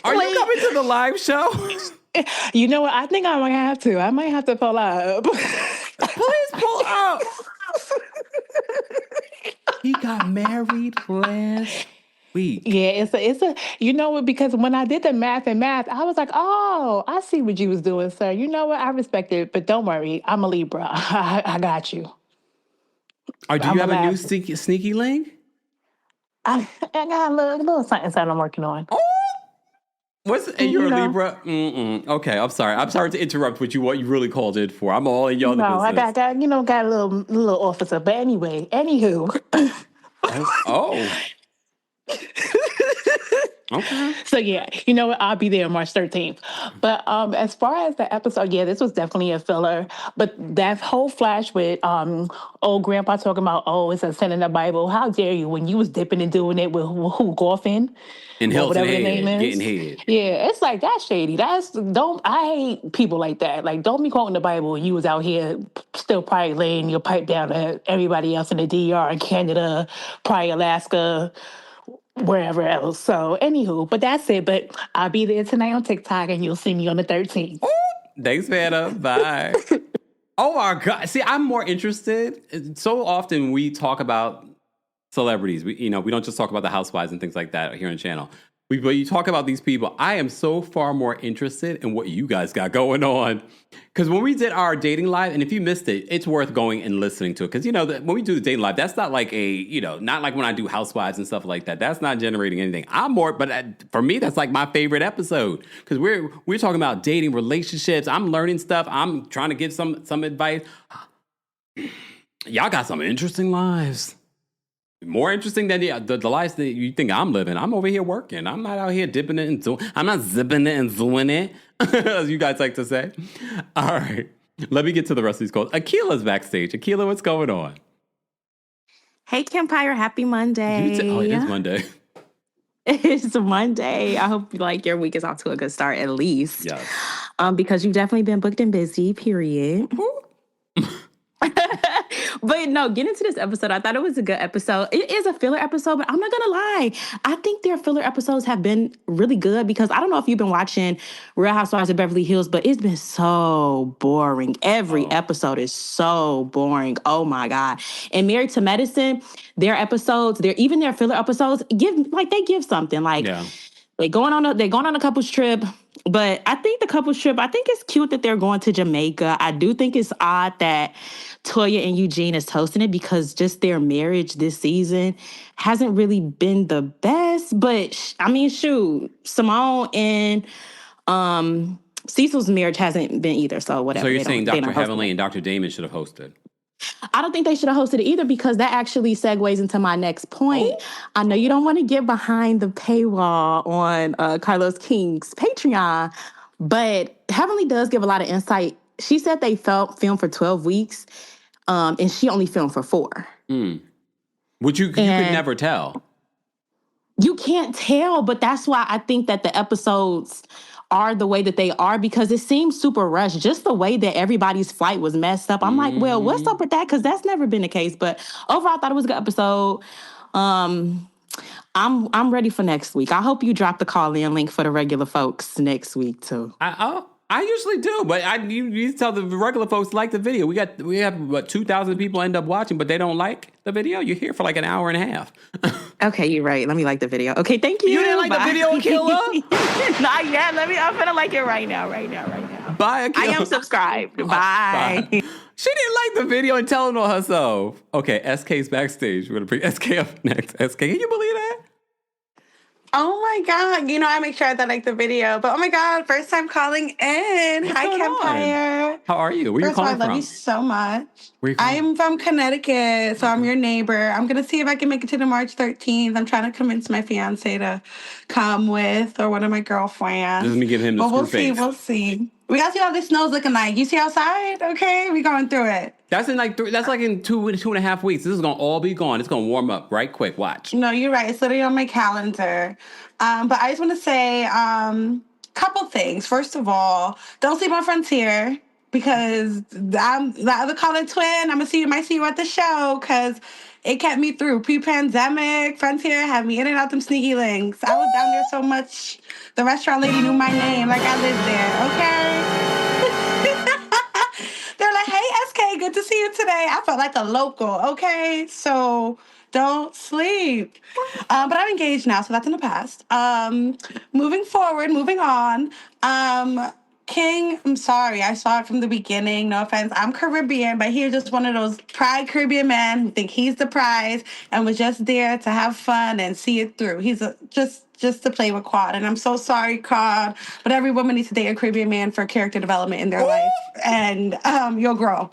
Are you coming to the live show? You know what? I think I might have to. I might have to pull up. Please pull up. He got married last week. Yeah, it's a you know what, because when I did the math, I was like, oh, I see what you was doing, sir. You know what? I respect it, but don't worry, I'm a Libra. I got you. Oh, do you have a new sneaky link? I got a little something I'm working on. Oh, you're a Libra? Okay, I'm sorry. I'm sorry to interrupt what you really called in for. I'm all in y'all business. I got got a little officer. But anyway, anywho. Okay. So yeah, you know what? I'll be there March 13th. But as far as the episode, yeah, this was definitely a filler. But that whole flash with old grandpa talking about, oh, it's a sin in the Bible. How dare you when you was dipping and doing it with who golfing? In Hilton whatever the name is. Getting head. Yeah, it's like that's shady. I hate people like that. Like, don't be quoting the Bible and you was out here still probably laying your pipe down to everybody else in the DR and Canada, probably Alaska, wherever else. So, anywho, but that's it. But I'll be there tonight on TikTok and you'll see me on the 13th. Ooh, thanks, Vanna. Bye. Oh my God. See, I'm more interested. So often we talk about celebrities. We don't just talk about the housewives and things like that here on the channel. But you talk about these people. I am so far more interested in what you guys got going on. Because when we did our dating live, and if you missed it, it's worth going and listening to it. Because, when we do the dating live, that's not like not like when I do housewives and stuff like that. That's not generating anything. But for me, that's like my favorite episode. Because we're talking about dating, relationships. I'm learning stuff. I'm trying to give some advice. Y'all got some interesting lives. More interesting than the lives that you think I'm living. I'm over here working. I'm not out here dipping it and doing. I'm not zipping it and doing it, as you guys like to say. All right, let me get to the rest of these calls. Akila's backstage. Akila, what's going on? Hey, Kempire, happy Monday. It is Monday. It's Monday. I hope your week is off to a good start at least. Yes. Because you've definitely been booked and busy, period. But no, get into this episode. I thought it was a good episode. It is a filler episode, but I'm not gonna lie. I think their filler episodes have been really good because I don't know if you've been watching Real Housewives of Beverly Hills, but it's been so boring. Every episode is so boring. Oh my God. And Married to Medicine, their episodes, even their filler episodes, they give something. They're going on a couples trip. But I think it's cute that they're going to Jamaica. I do think it's odd that Toya and Eugene is hosting it because just their marriage this season hasn't really been the best. But I mean, shoot, Simone and Cecil's marriage hasn't been either. So whatever. So you're saying Dr. Heavenly and Dr. Damon should have hosted? I don't think they should have hosted it either because that actually segues into my next point. Ooh. I know you don't want to get behind the paywall on Carlos King's Patreon, but Heavenly does give a lot of insight. She said they filmed for 12 weeks, and she only filmed for 4. Which you could never tell. You can't tell, but that's why I think that the episodes are the way that they are because it seems super rushed. Just the way that everybody's flight was messed up. I'm like, well, what's up with that? Because that's never been the case. But overall, I thought it was a good episode. I'm ready for next week. I hope you drop the call-in link for the regular folks next week too. I usually do, but you tell the regular folks like the video. We have 2,000 people end up watching, but they don't like the video. You're here for like an hour and a half. Okay, you're right. Let me like the video. Okay, thank you. You didn't like the video, Akila? Not yet. I'm gonna like it right now. Bye, Akila. I am subscribed. Bye. She didn't like the video and telling on herself. Okay, SK's backstage. We're gonna bring SK up next. SK, can you believe that? Oh my God. I make sure that I like the video. But oh my God, first time calling in. What's Hi, going Kempire. on? How are you? Where are you calling from? I love you so much. Where are you calling? I'm from Connecticut, so I'm your neighbor. I'm going to see if I can make it to the March 13th. I'm trying to convince my fiance to come with or one of my girlfriends. Let me give him the screw face. We'll see. We got to see how this snow's looking like. You see outside? Okay, we going through it. That's in that's like in 2.5 weeks. This is gonna all be gone. It's gonna warm up right quick. Watch. No, you're right. It's literally on my calendar. But I just want to say couple things. First of all, don't sleep on Frontier because I'm the other caller twin. Might see you at the show because it kept me through pre-pandemic. Frontier had me in and out them sneaky links. I was down there so much. The restaurant lady knew my name like I lived there. Okay. They're like, hey, SK, good to see you today. I felt like a local, okay? So don't sleep. But I'm engaged now, so that's in the past. Moving on. King, I'm sorry, I saw it from the beginning. No offense. I'm Caribbean, but he's just one of those pride Caribbean men who think he's the prize and was just there to have fun and see it through. He's just to play with Quad. And I'm so sorry, Quad, but every woman needs to date a Caribbean man for character development in their life. And you'll grow.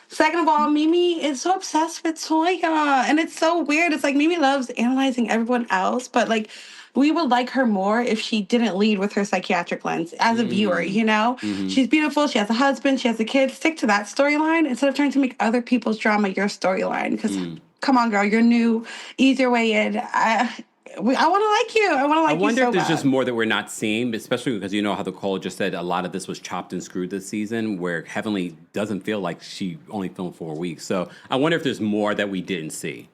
Second of all, Mimi is so obsessed with Toya. And it's so weird. It's like Mimi loves analyzing everyone else, but like we would like her more if she didn't lead with her psychiatric lens as a viewer, you know? Mm-hmm. She's beautiful. She has a husband. She has a kid. Stick to that storyline instead of trying to make other people's drama your storyline. Because, come on, girl, you're new. Ease your way in. I want to like you. I want to like you so I wonder if there's bad. just more that we're not seeing, especially because you know how the Cole just said a lot of this was chopped and screwed this season, where Heavenly doesn't feel like she only filmed 4 weeks. So I wonder if there's more that we didn't see.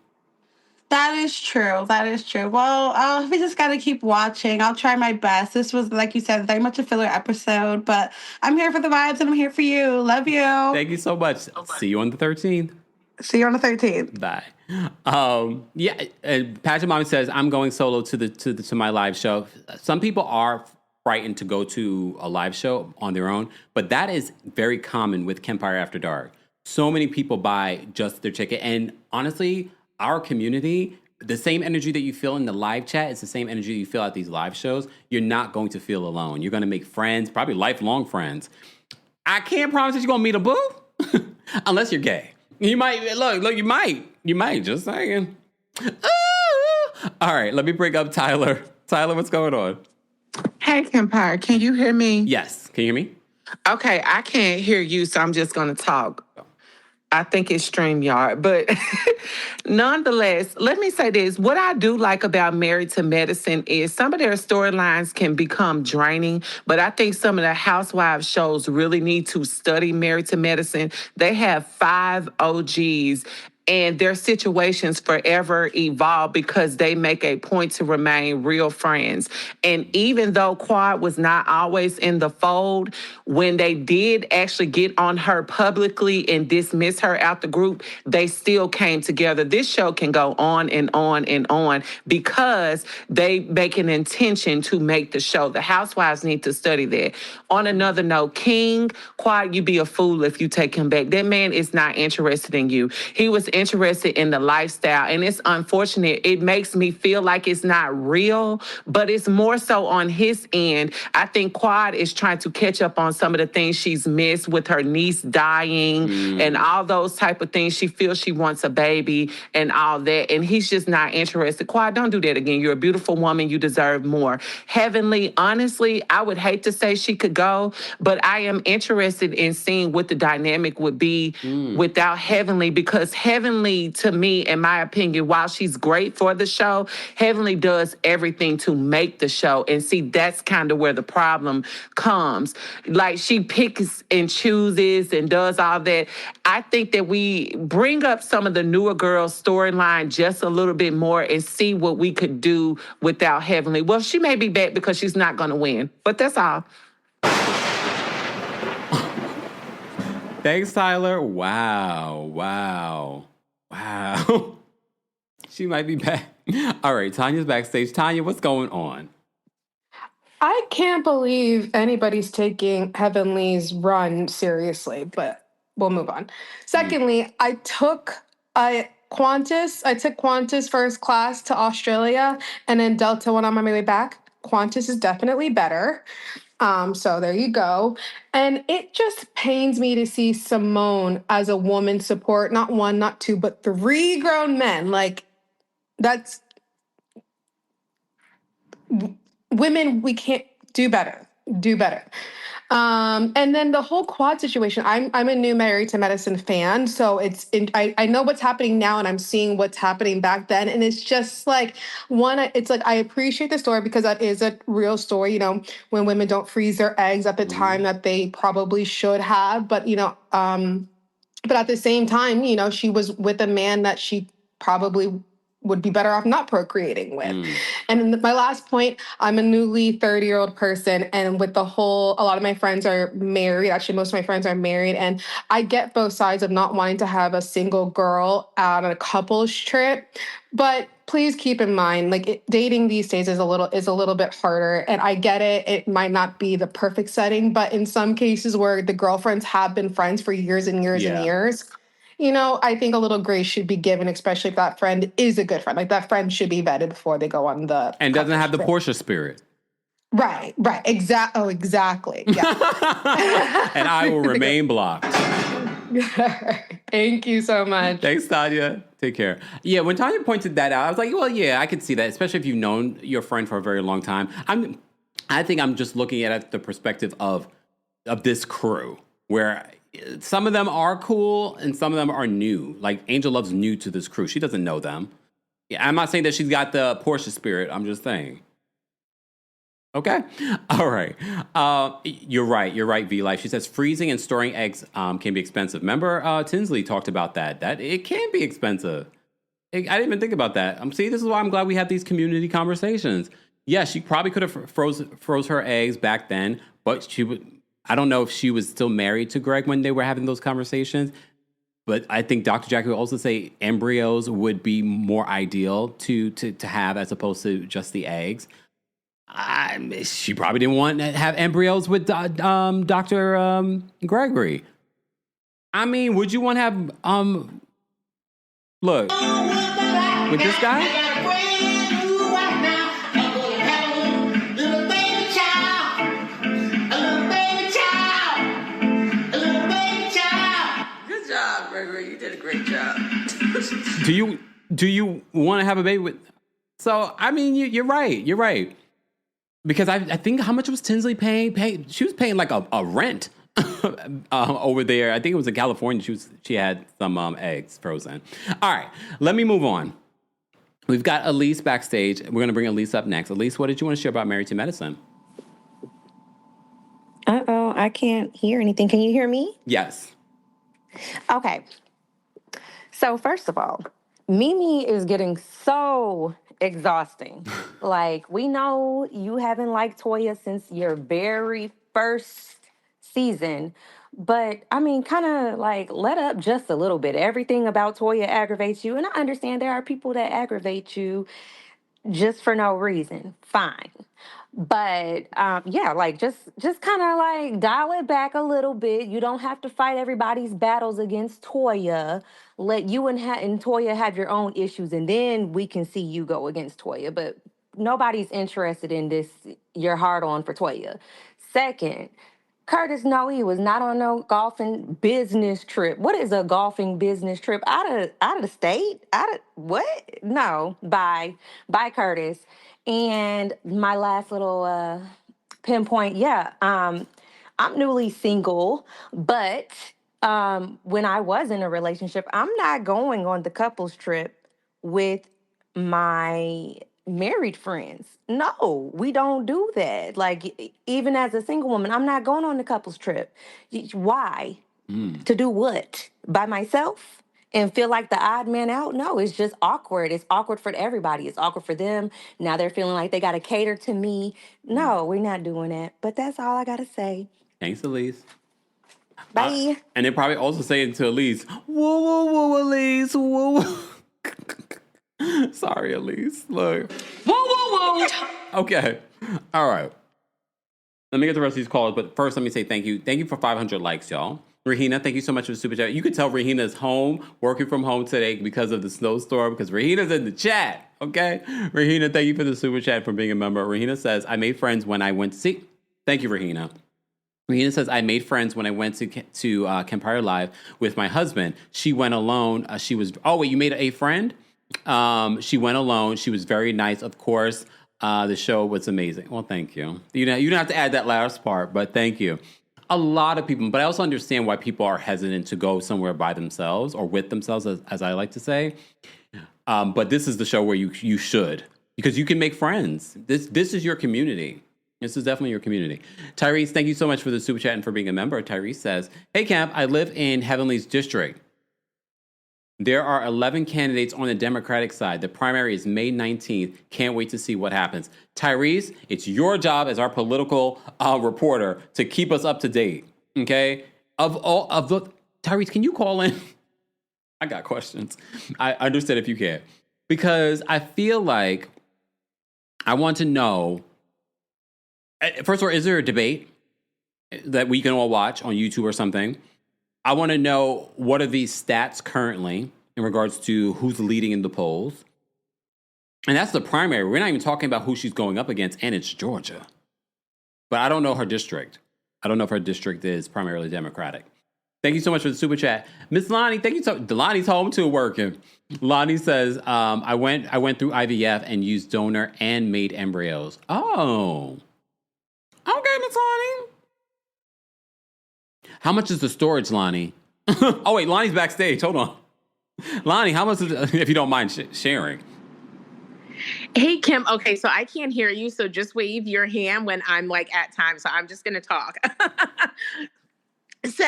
That is true. Well, we just got to keep watching. I'll try my best. This was, like you said, very much a filler episode, but I'm here for the vibes and I'm here for you. Love you. Thank you so much. See you on the 13th. See you on the 13th. Bye. And Patrick Mommy says, I'm going solo to my live show. Some people are frightened to go to a live show on their own, but that is very common with Kempire After Dark. So many people buy just their ticket. And honestly, our community, the same energy that you feel in the live chat is the same energy you feel at these live shows. You're not going to feel alone. You're going to make friends, probably lifelong friends. I can't promise that you're going to meet a boo, unless you're gay. You might, look, you might, just saying. All right, let me bring up Tyler. Tyler, what's going on? Hey, Kempire, can you hear me? Yes, can you hear me? Okay, I can't hear you, so I'm just going to talk. I think it's StreamYard, but nonetheless, let me say this. What I do like about Married to Medicine is some of their storylines can become draining, but I think some of the housewives shows really need to study Married to Medicine. They have 5 OGs, and their situations forever evolve because they make a point to remain real friends. And even though Quad was not always in the fold, when they did actually get on her publicly and dismiss her out the group, they still came together. This show can go on and on and on because they make an intention to make the show. The housewives need to study that. On another note, King, Quad, you be a fool if you take him back. That man is not interested in you. He was interested in the lifestyle, and it's unfortunate. It makes me feel like it's not real, but it's more so on his end. I think Quad is trying to catch up on some of the things she's missed with her niece dying and all those type of things. She feels she wants a baby and all that, and he's just not interested. Quad, don't do that again. You're a beautiful woman. You deserve more. Heavenly, honestly, I would hate to say she could go, but I am interested in seeing what the dynamic would be without Heavenly, because Heavenly, to me, in my opinion, while she's great for the show, Heavenly does everything to make the show. And see, that's kind of where the problem comes. Like, she picks and chooses and does all that. I think that we bring up some of the newer girls' storyline just a little bit more and see what we could do without Heavenly. Well, she may be back because she's not going to win, but that's all. Thanks, Tyler. Wow. She might be back. All right, Tanya's backstage. Tanya, what's going on? I can't believe anybody's taking Heavenly's run seriously, but we'll move on. Secondly, I took Qantas first class to Australia and then Delta when I'm on my way back. Qantas is definitely better. So there you go. And it just pains me to see Simone as a woman support not 1, not 2, but 3 grown men. Like, that's women, we can't do better. And then the whole Quad situation, I'm a new Married to Medicine fan, so I know what's happening now, and I'm seeing what's happening back then, and it's just like it's like I appreciate the story because that is a real story. You know, when women don't freeze their eggs at the time that they probably should have, but but at the same time, she was with a man that she probably would be better off not procreating with. And then my last point, I'm a newly 30-year-old person, and with a lot of my friends are married. Actually, most of my friends are married, and I get both sides of not wanting to have a single girl on a couples trip. But please keep in mind, like dating these days is a little bit harder, and I get it. It might not be the perfect setting, but in some cases where the girlfriends have been friends for years and years and years, I think a little grace should be given, especially if that friend is a good friend. Like that friend should be vetted before they go on the and doesn't have the trip. Portia spirit. Right. Exactly. Yeah. And I will remain blocked. Thank you so much. Thanks, Tanya. Take care. Yeah, when Tanya pointed that out, I was like, well, yeah, I could see that, especially if you've known your friend for a very long time. I think I'm just looking at it at the perspective of this crew, where some of them are cool and some of them are new. Like Angel Love's new to this crew. She doesn't know them. Yeah, I'm not saying that she's got the Portia spirit. I'm just saying. Okay. All right. You're right, V-Life. She says freezing and storing eggs can be expensive. Remember Tinsley talked about that. That it can be expensive. I didn't even think about that. See, this is why I'm glad we have these community conversations. Yeah, she probably could have froze her eggs back then, but I don't know if she was still married to Greg when they were having those conversations. But I think Dr. Jackie would also say embryos would be more ideal to have as opposed to just the eggs. She probably didn't want to have embryos with Dr. Gregory. I mean, would you want to have, look, with this guy? Good job, Gregory. You did a great job. Do you want to have a baby with? So, I mean, you're right. Because I think how much was Tinsley paying? She was paying like a rent over there. I think it was in California. She had some eggs frozen. All right, let me move on. We've got Elise backstage. We're going to bring Elise up next. Elise, what did you want to share about Married to Medicine? Uh-oh, I can't hear anything. Can you hear me? Yes. Okay. So first of all, Mimi is getting so exhausting. Like, we know you haven't liked Toya since your very first season, but I mean, kind of like let up just a little bit. Everything about Toya aggravates you, and I understand there are people that aggravate you just for no reason. Fine. But yeah, like just kind of like dial it back a little bit. You don't have to fight everybody's battles against Toya. Let you and Toya have your own issues, and then we can see you go against Toya. But nobody's interested in this. You're hard on for Toya. Second, Curtis, no, he was not on no golfing business trip. What is a golfing business trip? Out of the state? What? No. Bye, Curtis. And my last little pinpoint, yeah. I'm newly single, but when I was in a relationship, I'm not going on the couples trip with my married friends. No, we don't do that. Like, even as a single woman, I'm not going on the couples trip. Why? To do what? By myself? And feel like the odd man out? No, it's just awkward. It's awkward for everybody. It's awkward for them. Now they're feeling like they got to cater to me. No, we're not doing that. But that's all I got to say. Thanks, Elise. Bye. And they're probably also saying to Elise, whoa, Elise, whoa. Sorry, Elise. Look. Whoa. Okay. All right. Let me get the rest of these calls, but first let me say thank you. Thank you for 500 likes, y'all. Rahina, thank you so much for the super chat. You could tell Rahina's home, working from home today because of the snowstorm, because Rahina's in the chat, okay? Rahina, thank you for the super chat, for being a member. Rahina says, I made friends when I went to see... Thank you, Rahina. Rahina says, I made friends when I went to Kempire Live with my husband. She went alone. She was... Oh, wait, you made a friend? She went alone. She was very nice, of course. The show was amazing. Well, thank you. You don't have to add that last part, but thank you. A lot of people, but I also understand why people are hesitant to go somewhere by themselves or with themselves, as I like to say. But this is the show where you should, because you can make friends. This is your community. This is definitely your community. Tyrese, thank you so much for the super chat and for being a member. Tyrese says, hey, Camp, I live in Heavenly's district. There are 11 candidates on the Democratic side. The primary is May 19th. Can't wait to see what happens. Tyrese, it's your job as our political reporter to keep us up to date. Okay? Tyrese, can you call in? I got questions. I understand if you can. Because I feel like I want to know, first of all, is there a debate that we can all watch on YouTube or something? I want to know, what are these stats currently in regards to who's leading in the polls? And that's the primary. We're not even talking about who she's going up against, and it's Georgia. But I don't know her district. I don't know if her district is primarily Democratic. Thank you so much for the super chat. Miss Lonnie, thank you so much. Lonnie's home too, working. Lonnie says, I went through IVF and used donor and made embryos. Oh. Okay, Miss Lonnie. How much is the storage, Lonnie? Oh, wait, Lonnie's backstage. Hold on. Lonnie, how much is it, if you don't mind sharing? Hey, Kim. Okay, so I can't hear you, so just wave your hand when I'm like at time. So I'm just going to talk. So,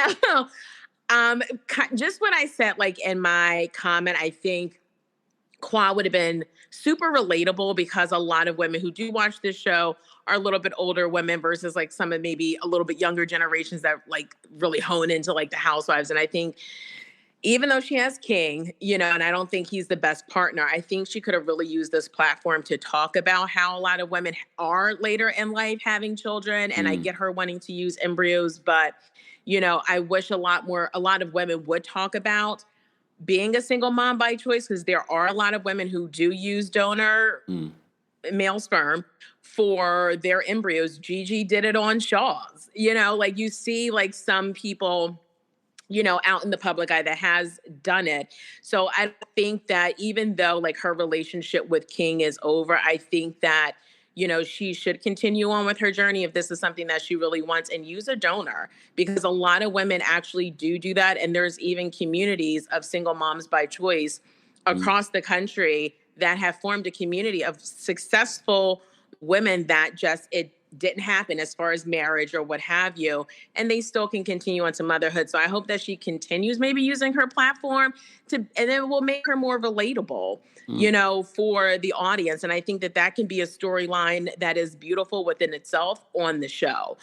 just what I said, like in my comment, I think Qua would have been super relatable because a lot of women who do watch this show are a little bit older women versus like some of maybe a little bit younger generations that like really hone into like the housewives. And I think even though she has King, and I don't think he's the best partner, I think she could have really used this platform to talk about how a lot of women are later in life having children. And I get her wanting to use embryos, but I wish a lot of women would talk about being a single mom by choice, because there are a lot of women who do use donor male sperm for their embryos. Gigi did it on Shaw's, like you see like some people, out in the public eye that has done it. So I think that even though like her relationship with King is over, I think that she should continue on with her journey if this is something that she really wants, and use a donor, because a lot of women actually do that. And there's even communities of single moms by choice across the country that have formed a community of successful women that it didn't happen as far as marriage or what have you, and they still can continue on to motherhood. So I hope that she continues maybe using her platform and then we'll make her more relatable, for the audience. And I think that can be a storyline that is beautiful within itself on the show,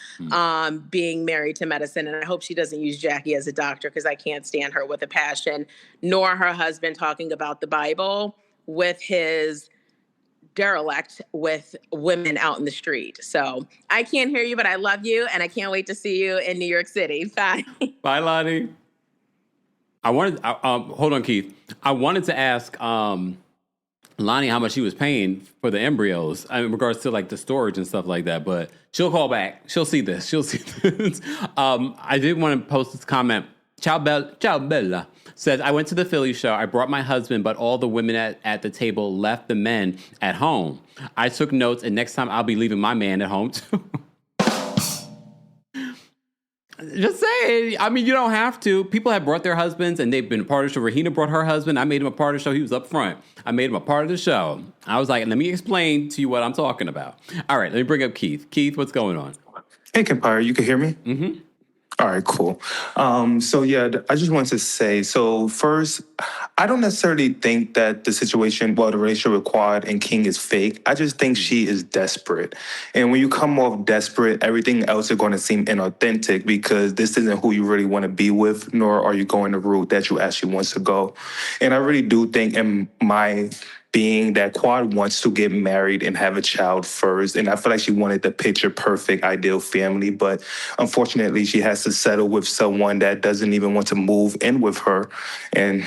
being married to medicine. And I hope she doesn't use Jackie as a doctor, because I can't stand her with a passion, nor her husband talking about the Bible with his derelict with women out in the street. So I can't hear you, but I love you, and I can't wait to see you in New York City. Bye. Bye, Lonnie. Hold on, Keith. I wanted to ask Lonnie how much she was paying for the embryos in regards to like the storage and stuff like that, but she'll call back. She'll see this. I did want to post this comment. Ciao Bella says, I went to the Philly show. I brought my husband, but all the women at the table left the men at home. I took notes, and next time I'll be leaving my man at home too. Just saying. I mean, you don't have to. People have brought their husbands, and they've been a part of the show. Rahina brought her husband. I made him a part of the show. He was up front. I made him a part of the show. I was like, let me explain to you what I'm talking about. All right, let me bring up Keith. Keith, what's going on? Hey, Kempire, you can hear me? Mm-hmm. All right, cool. So yeah, I just wanted to say, so first, I don't necessarily think that the relationship with Quad and King is fake. I just think she is desperate. And when you come off desperate, everything else is going to seem inauthentic, because this isn't who you really want to be with, nor are you going the route that you actually want to go. And I really do think, in my being, that Quad wants to get married and have a child first. And I feel like she wanted the picture perfect, ideal family. But unfortunately, she has to settle with someone that doesn't even want to move in with her. And,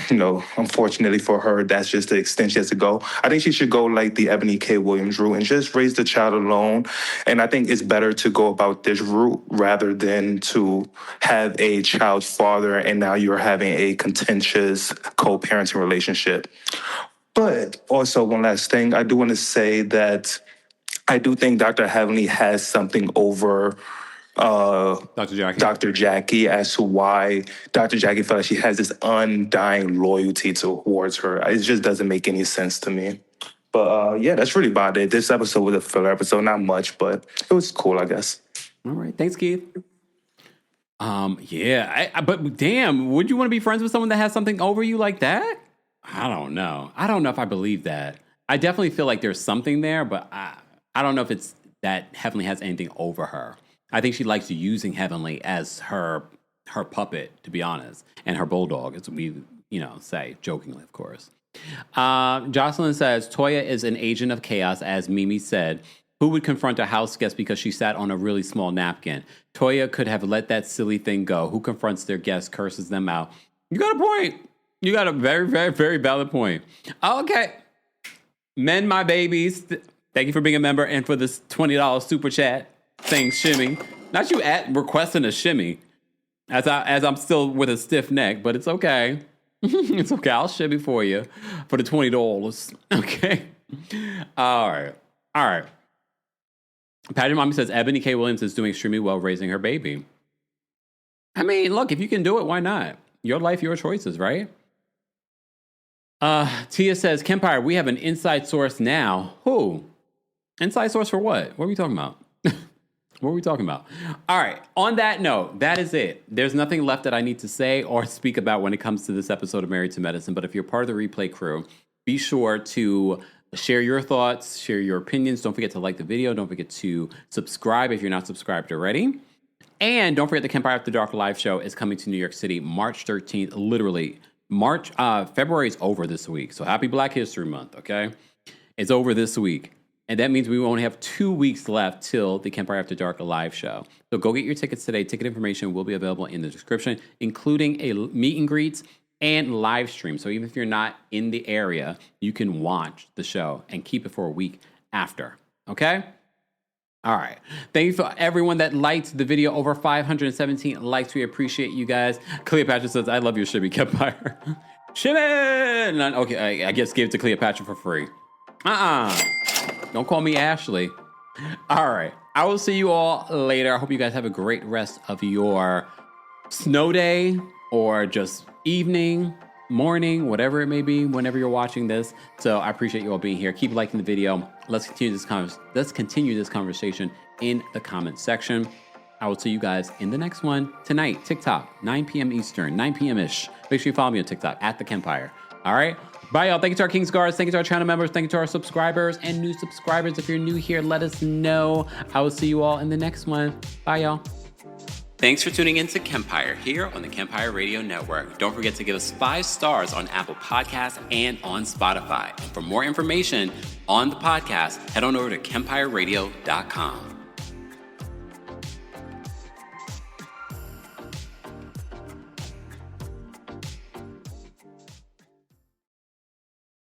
unfortunately for her, that's just the extent she has to go. I think she should go like the Ebony K. Williams route and just raise the child alone. And I think it's better to go about this route rather than to have a child's father and now you're having a contentious co-parenting relationship. But also, one last thing, I do want to say that I do think Dr. Heavenly has something over Dr. Jackie as to why Dr. Jackie felt like she has this undying loyalty towards her. It just doesn't make any sense to me. But yeah, that's really about it. This episode was a filler episode, not much, but it was cool, I guess. All right, thanks, Keith. Yeah, but damn, would you want to be friends with someone that has something over you like that? I don't know. I don't know if I believe that. I definitely feel like there's something there, but I don't know if it's that Heavenly has anything over her. I think she likes using Heavenly as her puppet, to be honest, and her bulldog, as we say jokingly, of course. Jocelyn says Toya is an agent of chaos, as Mimi said. Who would confront a house guest because she sat on a really small napkin? Toya could have let that silly thing go. Who confronts their guests, curses them out? You got a point. You got a very, very, very valid point. Okay. Men, my babies, thank you for being a member and for this $20 super chat thing, shimmy. Not you requesting a shimmy, as I'm still with a stiff neck, but it's okay. It's okay. I'll shimmy for you for the $20. Okay. All right. Patrick Mommy says Ebony K. Williams is doing extremely well raising her baby. I mean, look, if you can do it, why not? Your life, your choices, right? Tia says, Kempire, we have an inside source now. Who? Inside source for what? What are we talking about? What are we talking about? All right. On that note, that is it. There's nothing left that I need to say or speak about when it comes to this episode of Married to Medicine. But if you're part of the replay crew, be sure to share your thoughts, share your opinions. Don't forget to like the video. Don't forget to subscribe if you're not subscribed already. And don't forget the Kempire After Dark live show is coming to New York City March 13th. Literally, February is over this week. So happy Black History Month, okay? It's over this week. And that means we only have 2 weeks left till the Kempire After Dark live show. So go get your tickets today. Ticket information will be available in the description, including a meet and greets and live stream. So even if you're not in the area, you can watch the show and keep it for a week after. Okay? All right. Thank you for everyone that liked the video. Over 517 likes. We appreciate you guys. Cleopatra says, I love your shimmy, Kempire. Shimmy! Okay, I guess give it to Cleopatra for free. Don't call me Ashley. All right. I will see you all later. I hope you guys have a great rest of your snow day or just evening, morning, whatever it may be, whenever you're watching this. So I appreciate you all being here. Keep liking the video. Let's continue this conversation in the comments section. I will see you guys in the next one tonight, TikTok, 9 p.m. Eastern, 9 p.m.-ish. Make sure you follow me on TikTok, @TheKempire. All right? Bye, y'all. Thank you to our King's Guards. Thank you to our channel members. Thank you to our subscribers and new subscribers. If you're new here, let us know. I will see you all in the next one. Bye, y'all. Thanks for tuning in to Kempire here on the Kempire Radio Network. Don't forget to give us 5 stars on Apple Podcasts and on Spotify. For more information on the podcast, head on over to KempireRadio.com.